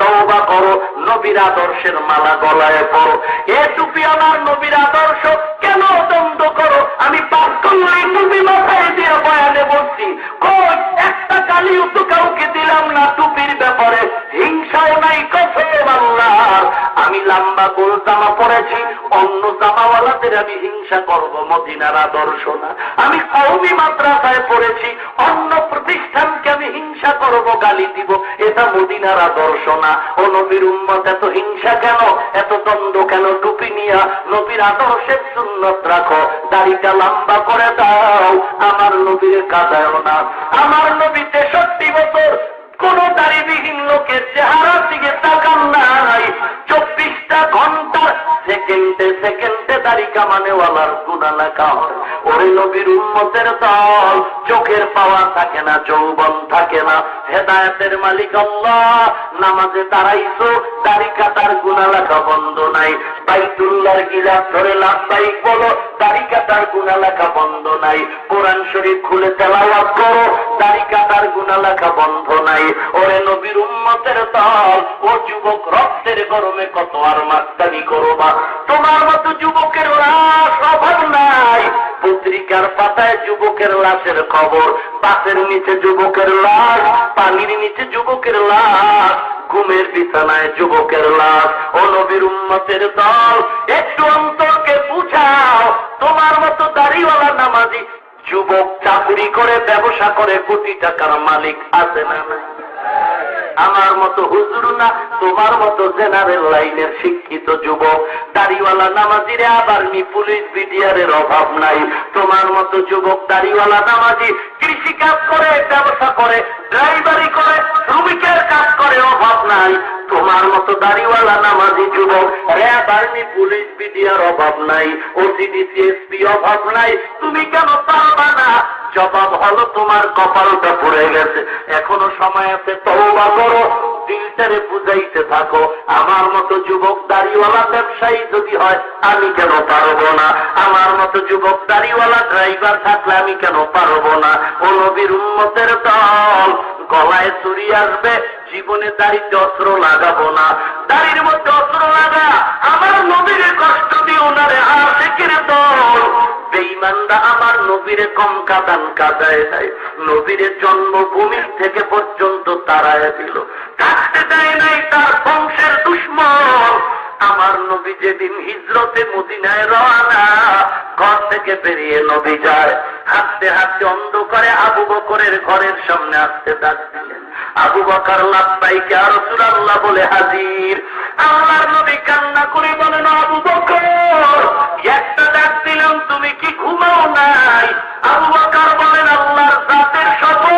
তওবা করো, নবীর আদর্শের মালা গলায় পড়ো। এ টুপিওয়ালার নবীর আদর্শ কেন দ্বন্দ্ব করো? আমি পাপ করলেই টুপি মাথায় দিয়ে বয়ানে বলছি, কই একটা গালিও তো কাউকে দিলাম না টুপির ব্যাপারে, হিংসাও নাই কসম আল্লাহর। আমি লম্বা গোল জামা পরেছি, অন্য জামাওয়ালাদের আমি হিংসা করব, মদিনার আদর্শ না। আমি কওমি মাদ্রাসায় পড়েছি, অন্য প্রতিষ্ঠানকে আমি হিংসা করব, গালি দিব, এটা মদিনার আদর্শ না। ও নবীর উম্মত, এত হিংসা কেন, এত দ্বন্দ্ব কেন? টুপি নিয়া নবীর আদর্শের সুন্নত রাখো, দাড়িটা লম্বা করে দাও, আমার নবীর কাঁদায়ও না। আমার নবী 63 বছর কোন দাড়িবিহীন লোকের চেহারার দিকে তাকান নাই। 24টা ঘন্টা সেকেন্ডে সেকেন্ডে দাড়ি কামানেওয়ালার গুনাহ লেখা হয়। ওরে নবীর উম্মতের দল, চোখের পাওয়া থাকে না, যৌবন থাকে না, হেদায়েতের মালিক আল্লাহ। নামাজে দাঁড়াইছো, দাড়ি কাটার গুনাহ লেখা বন্ধ নাই। বাইতুল্লাহর গিলাফ ধরে লাব্বাইক বলো, দাড়ি কাটার গুনাহ লেখা বন্ধ নাই। কোরআন শরীফ খুলে তেলাওয়াত করো, দাড়ি কাটার গুনাহ লেখা বন্ধ নাই। ওরে নবীর উম্মতের দল, ও যুবক, রক্তের গরমে কত আর মাস্তানি করবা? তোমার মতো যুবকের লাশ অভাব নাই। পত্রিকার পাতায় যুবকের লাশের খবর, পাশের নিচে যুবকের লাশ, পানির নিচে যুবকের লাশ, ঘুমের বিছানায় যুবকের লাশ। ও নবীর উম্মতের দল, একটু অন্তরকে বুঝাও, তোমার মতো দাড়িওয়ালা নামাজি যুবক চাকরি করে, ব্যবসা করে, কোটি টাকার মালিক আছে না? আমার মতো হুজুর না, তোমার মতো জেনারেল লাইনের শিক্ষিত যুবক দাড়িওয়ালা নামাজিরে আবার পুলিশ বিডিআরের অভাব নাই। তোমার মতো যুবক দাড়িওয়ালা নামাজি কৃষিকাজ করে, ব্যবসা করে, ড্রাইভারি করে, শ্রমিকের কাজ করে, অভাব নাই। তোমার মতো দাড়িওয়ালা নামাজি যুবক র্যাব, আর্মি, পুলিশ বিডিআর অভাব নাই, ওসিডি, সিএসপি অভাব নাই। তুমি কেন পারবা না? জবাব হলো, তোমার কপালটা পড়ে গেছে। এখনো সময় আছে, তওবা করো, দিলটারে বুঝাইতে থাকো। আমার মতো যুবক দাড়িওয়ালা ব্যবসায়ী যদি হয়, আমি কেন পারবো না? আমার মতো যুবক দাড়িওয়ালা ড্রাইভার থাকলে আমি কেন পারবো না? ও নবীর উম্মতের দল, গলায় চুরি আসবে, জীবনে দাড়িতে অস্ত্র লাগাবো না। দাড়ির মধ্যে অস্ত্র লাগা, আমার নবীর কষ্ট দিয়ে ওনারে আশিকের দল। বেঈমানরা আমার নবীরে কম কাদান কাদায় নাই, নবীরে জন্মভূমি থেকে পর্যন্ত তাড়ায় দিল, থাকতে দেয় নাই তার বংশের দুশ্মন। আমার নবী যেদিন হিজরতে মদিনায় রওনা, ঘর থেকে বেরিয়ে নবী যায়, হাঁটতে হাঁটতে অন্ধকারে আবু বকরের ঘরের সামনে আসতে ডাক দিলেন। আবু বকর লাব্বাইক ইয়া রাসূলুল্লাহ বলে হাজির। আল্লাহর নবী কান্না করে বলেন, আবু বকর, একটা ডাক দিলাম, তুমি কি ঘুমাও না? নাই। আবু বকর বলেন, আল্লাহর জাতের শপথ,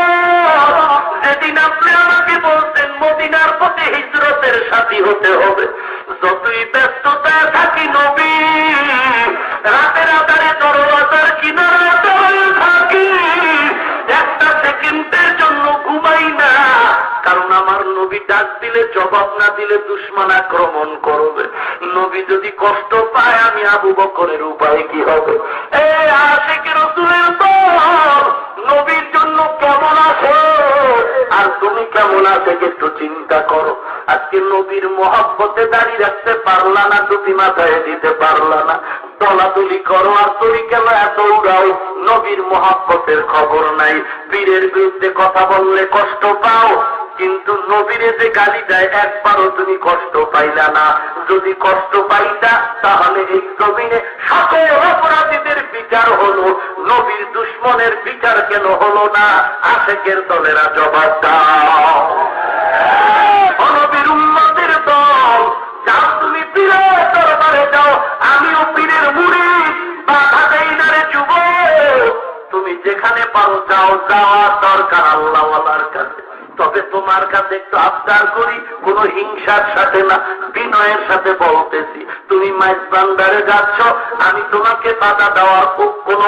যেদিন আপনি আমাকে বলতেন মদিনার পথে হিজরতের সাথী হতে হবে, যতই ব্যস্ততায় থাকি নবী, রাতের আধারে দরওয়াজার কিনারায় দাঁড়িয়ে থাকি, একটা সেকেন্ডের জন্য ঘুমাই না, কারণ আমার নবী ডাক দিলে জবাব না দিলে দুশমন আক্রমণ করবে। নবী যদি কষ্ট পায়, আমি আবু বকরের উপায় কি হবে? এই আশিক রাসূলের দল নবীর জন্য কেমন আছে আর তুমি কেমন আছে একটু চিন্তা করো। আজকে নবীর মহব্বতে দাঁড়িয়ে রাখতে পারলা না, টুপি মাথায় দিতে পারলা না, দলাদলি করো আর তুমি কেন এত উড়াও? নবীর মহব্বতের খবর নাই। পীরের বিরুদ্ধে কথা বললে কষ্ট পাও, কিন্তু নবীরে যে গালি দেয় একবারও তুমি কষ্ট পাইলা না। যদি কষ্ট পাইতা তাহলে এই জমিনে সকল অপরাধীদের বিচার হলো, নবীর দুশ্মনের বিচার কেন হলো না? আশেকের দলেরা জবাব দাও। নবীর উম্মতের দল যাও, তুমি পীরের দরবারে যাও, আমিও পীরের মুরিদ, বাধা দেই না রে যুবক। তুমি যেখানে পারো যাও, যাওয়ার দরকার আল্লাহওয়ালার কাছে। তবে তোমার কাছে একটু আবদার করি, কোন হিংসার সাথে না, বিনয়ের সাথে বলতেছি। তুমি মাইজবান্দারে যাচ্ছ, আমি তোমাকে বাধা দেওয়ার কোনো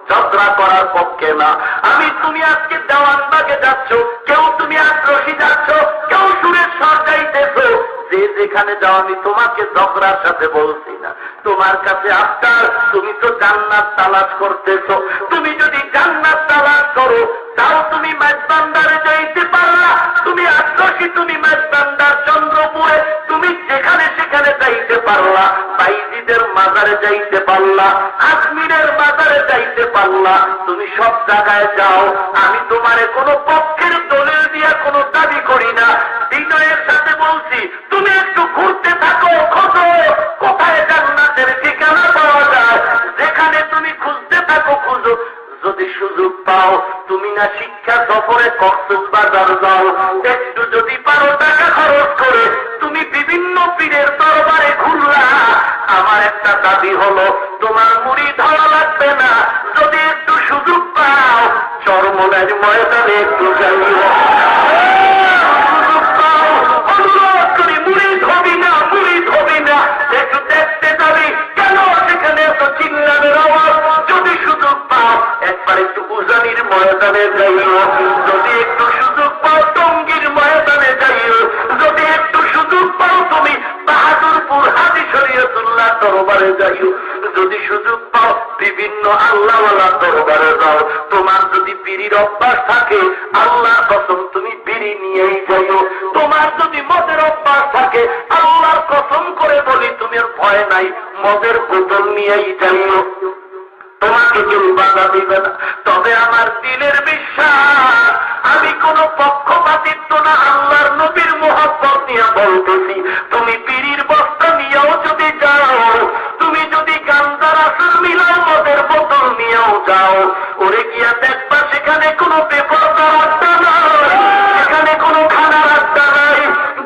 ঝগড়া করার পক্ষে না। তুমি আজকে দেওয়ানবাগে যাচ্ছ, কেউ তুমি আগ্রসী যাচ্ছ, কেউ সুরেশ্বর যাইতেছ, যে যেখানে যাও আমি তোমাকে ঝগড়ার সাথে বলছি না। তোমার কাছে আবদার, তুমি তো জান্নাত তালাশ করতেছ, তুমি যদি জান্নাত তালাশ করো তাও তুমি মাইজবান্দারে যাইতে পারলা। তুমি আগ্রসী, তুমি মাইজবান্দার চন্দ্রপুরে তুমি যেখানে সেখানে যাইতে পারলা, বাইজিদের মাজারে যাইতে পারলা, আজমিরের মাজারে যাইতে পারলা, তুমি সব জায়গায় যাও। আমি তোমারে কোনো পক্ষের দলিল দিয়া কোনো দাবি করি না, বিনয়ের সাথে বলছি, তুমি একটু ঘুরতে থাকো, খোঁজো কোথায় জান্নাতের ঠিকানা পাওয়া যায়, যেখানে তুমি খুঁজতে থাকো খুঁজো। যদি সুযোগ পাও, তুমি না শিক্ষা সফরে কক্সবাজার যাও, একটু যদি পারো টাকা খরচ করে তুমি বিভিন্ন পীরের দরবারে ঘুরলা। আমার একটা দাবি হলো, তোমার মুরিদ হওয়া লাগবে না, যদি একটু সুযোগ পাও চরমনার ময়দানে একটু যাইও, সুযোগ পাও অনুরোধ করি, মুরিদ হবি না, মুরিদ হবি না, একটু দেখতে যাবি কেন সেখানে এত চিল্লানোর আওয়াজ। যদি সুযোগ পাও একবার একটু উজানির ময়দানে যাইও, যদি একটু সুযোগ পাও টঙ্গীর ময়দানে যাইও, যদি একটু সুযোগ পাও তুমি বাহাদুরপুর হাজী শরীয়তুল্লাহ দরবারে যাইও, যদি সুযোগ পাও বিভিন্ন আল্লাহওয়ালা দরবারে যাও। তোমার যদি বিড়ির অভ্যাস থাকে, আল্লাহর কসম তুমি বিড়ি নিয়েই যাইও। তোমার যদি মদের অভ্যাস থাকে, আল্লাহর কসম করে বলি তুমি ভয় নাই, মদের বোতল নিয়েই যাইও, তোমাকে কেউ বাধা দিবে না। তবে আমার দিলের বিশ্বাস, আমি কোন পক্ষপাতিত্ব না, আল্লাহর নবীর মুহাব্বত নিয়ে বলতেছি, তুমি বিড়ির বস্তা নিয়েও যদি যাও, তুমি যদি গাঞ্জার আসল মিলাও, মদের বোতল নিয়েও যাও, ওরে গিয়া দেখবা সেখানে কোনো বেপরদার আড্ডা নাই, সেখানে কোনো খানার আড্ডা নাই,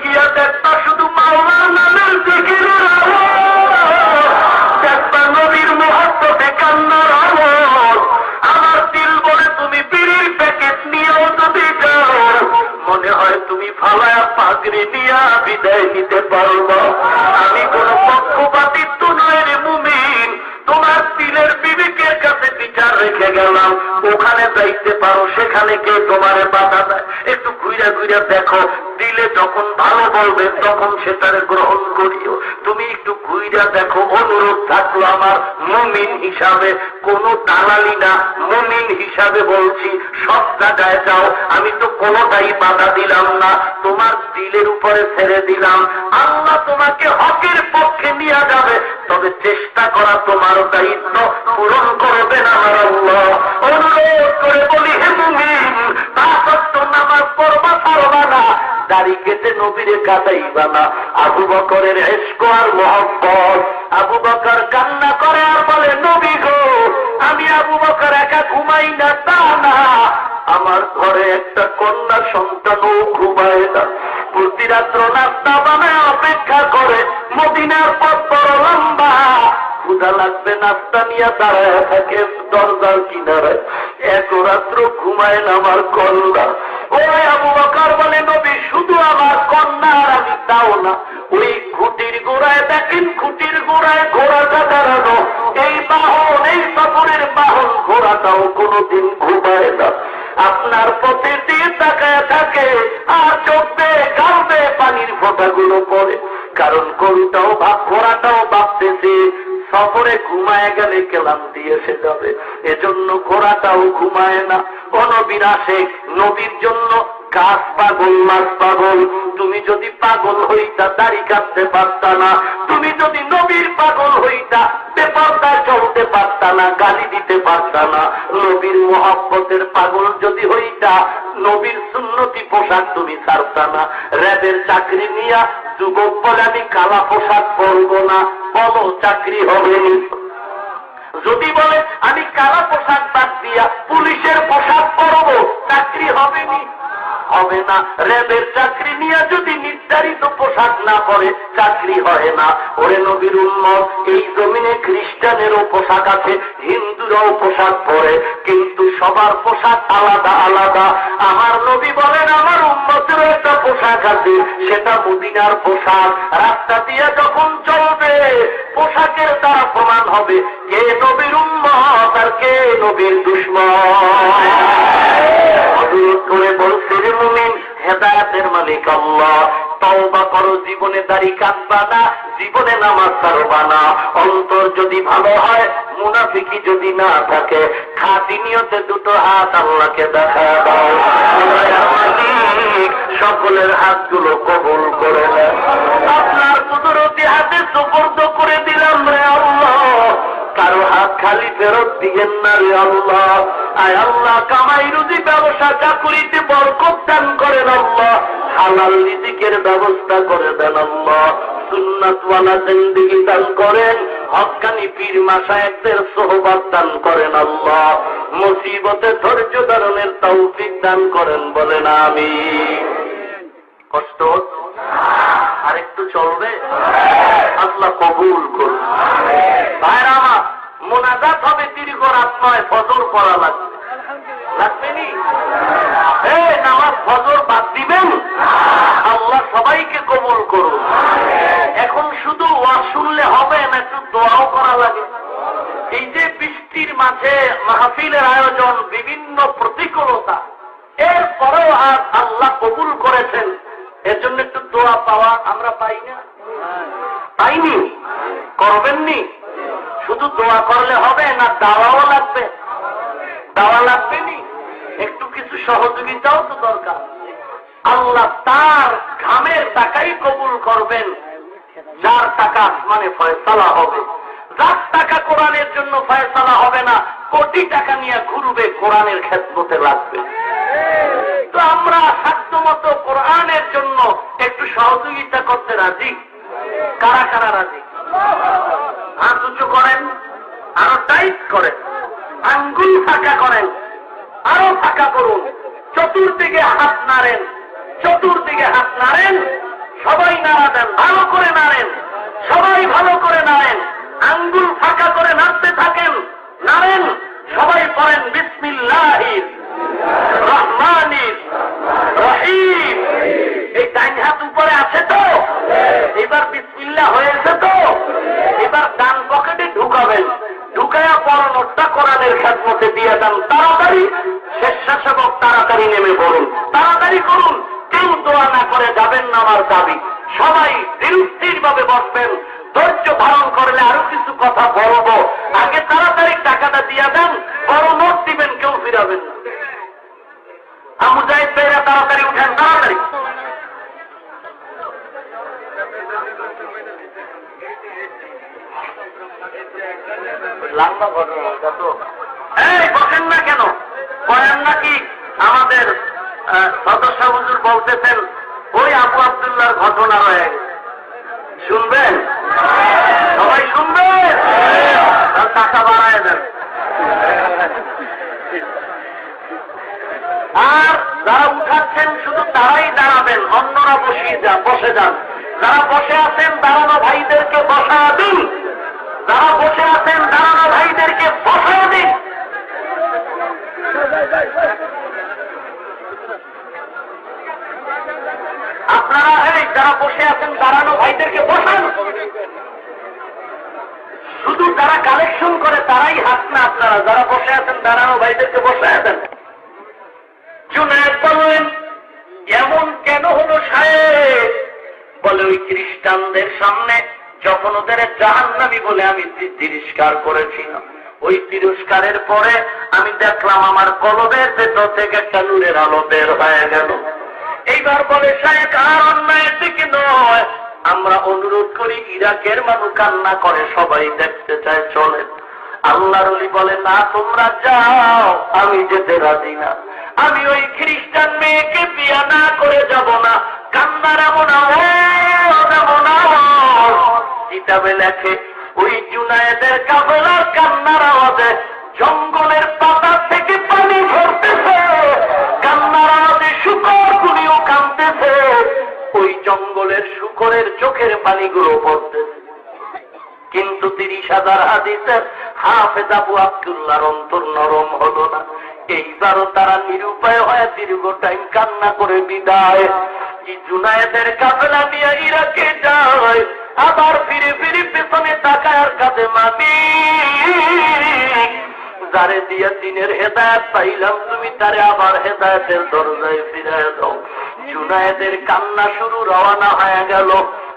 গিয়া দেখবা শুধু মাওলার নামের জিকিরের আওয়াজ, দেখবা নবীর মুহাব্বতে কান্নার আওয়াজ। আমার দিল বলে তুমি বিড়ির প্যাকেট নিয়েও যদি যাও, মনে হয় তুমি ফালায়া পাগড়ি নিয়া বিদায় নিতে পারবো। আমি কোন পক্ষপাতিত্ব নয় রে মুমিন, তোমার দিলের বিবেকের কাছে বিচার রেখে গেলাম, ওখানে যাইতে পারো, সেখানে কে তোমারে বাধা দেয়? একটু ঘুরে ঘুরে দেখো, দিলে যখন ভালো বলবে তখন সেটারে গ্রহণ করিও। তুমি একটু ঘুরে দেখো, অনুরোধ থাকলো আমার মুমিন হিসাবে, কোন দালালি না, মুমিন হিসাবে বলছি, সব জায়গায় যাও, আমি তো কোনোটাই বাধা দিলাম না, তোমার দিলের উপরে ছেড়ে দিলাম। আল্লাহ তোমাকে হকের পক্ষে নিয়ে যাবে, তবে চেষ্টা করা তোমার দায়িত্ব, পূরণ করবেন আমার আল্লাহ। অনুরোধ করে বলি, হে মুমিন, পাঁচ ওয়াক্ত নামাজ পড়বা পড়বা না, দাড়ি কেটে নবীরে কাটাইবা না। আবু বকরের ইশক আর মহব্বত, আবু বকর কান্না করে আর বলে, নবী গো, আমি আবু বকর একা ঘুমাই না তা না, আমার ঘরে একটা কন্যা সন্তানও ঘুমায় না, প্রতি রাত্র নাস্তা বানায় অপেক্ষা করে, মদিনার পথ বড় লম্বা, ক্ষুধা লাগবে, নাস্তা নিয়ে দাঁড়ায় থাকে দরজার কিনারায়, এক রাত্র ঘুমায় না আমার কন্যা। ওই আবু বকর বলে, নবী শুধু আমার কন্যা আর আমি তাও না, ওই খুঁটির গোড়ায় দেখেন, খুঁটির গোড়ায় ঘোড়াটা দাঁড়ানো, এই বাহন, এই সফরের বাহন ঘোড়াটাও কোনোদিন ঘুমায় না, আপনার পথে দিয়ে তাকায় থাকে আর চোখে গালবে পানির ফোঁটাগুলো পড়ে। কারণ গরুটাও ঘোড়াটাও ভাবতেছে সফরে ঘুমায় গেলে ক্লান্তি এসে যাবে, এজন্য ঘোড়াটাও ঘুমায় না। নবীর আশেক, নবীর জন্য গাছ পাগল, মাছ পাগল। তুমি যদি পাগল হইতা দাড়ি কাটতে পারতা না, তুমি যদি নবীর পাগল হইতা বেপরদায় চলতে পারতা না, গালি দিতে পারতা না। নবীর মোহাব্বতের পাগল যদি হইতা নবীর সুন্নতি পোশাক তুমি ছাড়তা না। র্যাবের চাকরি নিয়া যুবক বলে আমি কালা পোশাক পরব না, বলো চাকরি হবে নি? যদি বলে আমি কালা পোশাক বাদ দিয়া পুলিশের পোশাক পরব, চাকরি হবে নি? হবে না। র্যাবের চাকরি নিয়ে যদি নির্ধারিত পোশাক না পরে চাকরি হয় না। ওরে নবীর উম্মত, এই জমিনে খ্রিস্টানেরও পোশাক আছে, হিন্দুরাও পোশাক পরে, কিন্তু সবার পোশাক আলাদা আলাদা। আমার নবী বলেন আমার উম্মতেরও একটা পোশাক আছে, সেটা মদিনার পোশাক। রাস্তা দিয়ে যখন চলবে পোশাকের দ্বারা প্রমাণ হবে কে নবীর উম্মত আর কে নবীর দুশমন। করে বলছে রে মুমিন, হেদায়েতের মালিক আল্লাহ, তওবা করো, জীবনে দাড়ি কাটবা না, জীবনে নামাজ ছাড়বা না। অন্তর যদি ভালো হয়, মুনাফিকি যদি না থাকে, খাঁটি নিয়তে দুটো হাত আল্লাহকে দেখা দাও। সকলের হাতগুলো কবুল করে নেন। আপনার কুদরতি হাতে সুপর্দ করে দিলাম রে আল্লাহ, কারো হাত খালি ফেরত দিয়েন না রে আল্লাহ। আয় আল্লাহ, কামাই রুজি ব্যবসা চাকুরিতে বরকত দান করেন আল্লাহ, হালাল রিজিকের ব্যবস্থা করে দেন আল্লাহ, সুন্নাতওয়ালা জিন্দেগি দান করেন, হক্কানি পীর মাশায়েখদের সোহবত দান করেন আল্লাহ, মুসিবতে ধৈর্য ধারণের তৌফিক দান করেন, বলেন আমিন। কষ্ট আরেকটু চলবে, আল্লাহ কবুল করুন। ভাইরা আমার, মোনাজাত হবে দীর্ঘ রাত নয়, ফজর পড়া লাগবে, লাগবে নি? নামাজ ফজর বাদ দিবেন? আল্লাহ সবাইকে কবুল করুন। এখন শুধু ওয়াজ শুনলে হবে না, একটু দোয়াও করা লাগে। এই যে বৃষ্টির মাঝে মাহফিলের আয়োজন, বিভিন্ন প্রতিকূলতা, এরপরেও আজ আল্লাহ কবুল করেছেন, এর জন্য একটু দোয়া পাওয়া আমরা পাই না? পাইনি? করবেননি? শুধু দোয়া করলে হবে না, দাওয়াও লাগবে। দাওয়া লাগবে নি? একটু কিছু সহযোগিতাও তো দরকার। আল্লাহ তার ঘামের টাকাই কবুল করবেন, যার টাকা আসমানে ফয়সালা হবে। যার টাকা কোরআনের জন্য ফয়সালা হবে না, কোটি টাকা নিয়ে ঘুরবে, কোরআনের খেদমতে লাগবে। তো আমরা সাধ্য মতো কোরআনের জন্য একটু সহযোগিতা করতে রাজি? কারা কারা রাজি? হাত উঁচু করেন, আরো টাইট করেন, আঙ্গুল ফাঁকা করেন, আরো ফাঁকা করুন, চতুর্দিকে হাত নাড়েন, চতুর্দিকে হাত নাড়েন, সবাই নাড়া দেন, ভালো করে নাড়েন, সবাই ভালো করে নাড়েন, আঙ্গুল ফাঁকা করে নাড়তে থাকেন, নাড়েন, সবাই পড়েন বিসমিল্লাহির রহমানির রহিম। এই ডাইন হাত উপরে আছে তো? এবার বিসমিল্লাহ হয়েছে তো? এবার ডান পকেটে ঢুকাবেন, ঢুকায়া পড়ানোটা কোরআনের খেদমতে দিয়ে দেন। তাড়াতাড়ি স্বেচ্ছাসেবক তাড়াতাড়ি নেমে পড়ুন, তাড়াতাড়ি করুন, কেউ দোয়া না করে যাবেন না আমার দাবি। সবাই স্থির ভাবে বসবেন, ধৈর্য ধারণ করলে আরো কিছু কথা বলবো। আগে তাড়াতাড়ি টাকাটা দিয়ে দেন, বড় নোট দিবেন, কেউ ফিরাবেন না। মুজাহিদ ভাইরা তাড়াতাড়ি উঠেন, তাড়াতাড়ি। লম্বা ঘটনা তো, এই বসেন না কেন? বলেন নাকি আমাদের সদস্য হুজুর বলতেছেন ওই আবু আব্দুল্লাহর ঘটনা রয়ে গেছে, শুনবেন? সবাই শুনবেন? টাকা বাড়ায় দেন। আর যারা উঠাচ্ছেন শুধু তারাই দাঁড়াবেন, অন্যরা বসে যান। যারা বসে আছেন দাঁড়ানো ভাইদেরকে বসা দিন, যারা বসে আছেন দাঁড়ানো ভাইদেরকে বসায় দিন। আপনারা এই যারা বসে আছেন দাঁড়ানো ভাইদেরকে বসান। শুধু যারা কালেকশন করে তারাই হাত না, আপনারা যারা বসে আছেন দাঁড়ানো ভাইদেরকে বসায় দেন। জুনায়েদ বললেন এমন কেন হলো সাহেব? বলে ওই খ্রিস্টানদের সামনে যখন ওদের জাহান্নামী বলে আমি তিরস্কার করেছিলাম, ওই তিরস্কারের পরে আমি দেখলাম আমার কলবের ভেতর থেকে একটা নূরের আলো বের হয়ে গেল। এইবার বলে সাহেব আর অন্যায়ের দিকে নয়, আমরা অনুরোধ করি ইরাকের মানুষ কান্না করে সবাই দেখতে চায়, চলে। আল্লাহর ওলি বলে না তোমরা যাও, আমি যেতে রাজি না। আমি ওই খ্রিস্টান মেয়েকে বিয়ে না করে যাব না। কান্নার এমন আওয়াজ কিতাবে লেখে ওই জুনায়েদের কাফেলার কান্নার আওয়াজে জঙ্গলের পাতা থেকে পানি ঝরতেছে, কান্নার আওয়াজে শুকর গুলিও কাঁদতেছে, ওই জঙ্গলের শুকরের চোখের পানিগুলো পড়তেছে। কিন্তু 30,000 হাদিসের হাফেজ আবু আব্দুল্লাহর অন্তর নরম হলো না। এইবারও তারা নিরুপায় হয়ে দীর্ঘ টাইম কান্না করে বিদায়। জুনায়েদের কাফেলা নিয়ে ইরাকে যায়, আবার ফিরে ফিরে পেছনে তাকায় আর কাঁদে মালিক যারে দিয়ে দিনের হেদায়েত পাইলাম তুমি তারে আবার হেদায়েতের দরজায় ফিরে দাও। জুনায়েদের কান্না শুরু, রওনা হয়ে গেল,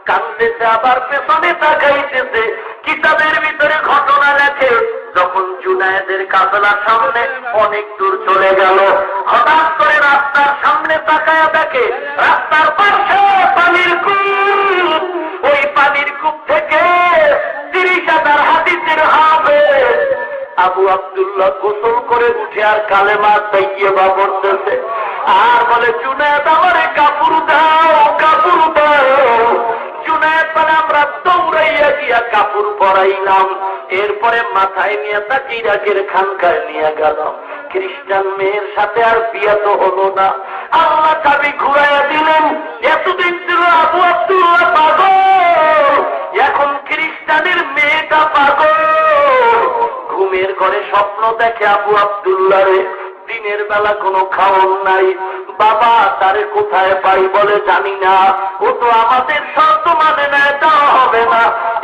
কাঁদতেছে আবার পেছনে তাকাইতেছে। কিতাবের ভিতরে ঘটনা লেখে যখন জুনায়েদের কাফেলার সামনে অনেক দূর চলে গেল, হঠাৎ করে রাস্তার সামনে তাকায়া দেখে রাস্তার পাশে পানির কূপ। ওই পানির কূপ থেকে 30,000 হাদিসের হাফেজ আবু আব্দুল্লাহ গোসল করে উঠে আর কালেমা তাইয়্যিবা পড়তেছে আর বলে জুনায়েদ আমারে কাপড় দাও, কাপড় দাও। জুনায়েদ বলে আমরা দৌড়াইয়া গিয়া কাপড় পরাইলাম, এরপরে মাথায় নিয়ে তাকে ইরাকের খানকায় নিয়ে গেলাম। খ্রিস্টান মেয়ের সাথে আর বিয়ে তো হলো না, আল্লাহ চাবি ঘুরাইয়া দিলেন। এতদিন ছিল আবু আব্দুল্লাহ পাগল, এখন খ্রিস্টানের মেয়েটা পাগল। ঘুমের ঘরে স্বপ্ন দেখে আবু আব্দুল্লাহ রে, দিনের বেলা কোনো খাওয়ার নাই। বাবা তারে কোথায় পাই? বলে জানি না, ও তো আমাদের শর্ত মানে না, দেওয়া হবে না।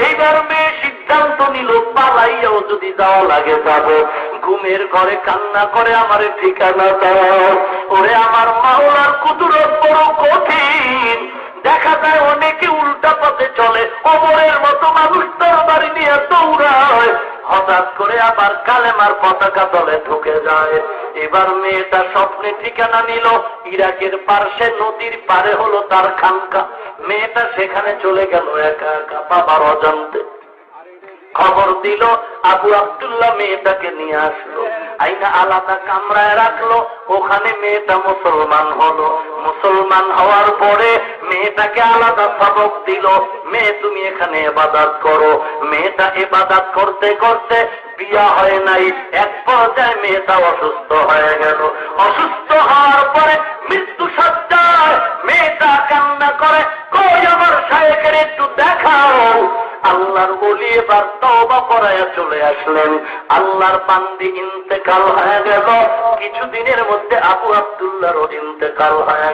এইবার মেয়ে সিদ্ধান্ত নিল পালাইয়াও যদি যাওয়া লাগে যাবো। ঘুমের ঘরে কান্না করে আমারে ঠিকানা দাও। ওরে আমার মাওলার কুদরত বড় কঠিন। দেখা যায় অনেকে উল্টা পথে চলে, ওমরের মতো মানুষ তরবারি নিয়ে দৌড়ায়, হঠাৎ করে আবার কালেমার পতাকা দলে ঢুকে যায়। এবার মেয়েটা স্বপ্নে ঠিকানা নিল ইরাকের পার্শ্বে, নদীর পারে হলো তার খানকা। মেয়েটা সেখানে চলে গেল একা একা, বাবার অজান্তে। খবর দিল আবু আব্দুল্লাহ মেয়েটাকে নিয়ে আসলো, আইনা আলাদা কামরায় রাখলো। ওখানে মেয়েটা মুসলমান হলো। মুসলমান হওয়ার পরে মেয়েটাকে আলাদা সবক দিল, মেয়ে তুমি এখানে ইবাদত করো। মেয়েটা ইবাদত করতে করতে বিয়া হয় নাই। এক পর্যায়ে মেয়েটা অসুস্থ হয়ে গেল। অসুস্থ হওয়ার পরে মৃত্যু সজ্জায় মেয়েটা কান্না করে, কই আমার শায়েখের একটু দেখাও। আল্লাহর ওলি এবার তওবা করায়া চলে আসলেন। আল্লাহর বান্দি ইন্তেকাল হয়ে গেল। কিছুদিনের মধ্যে আবু আব্দুল্লাহর ইন্তেকাল হয়ে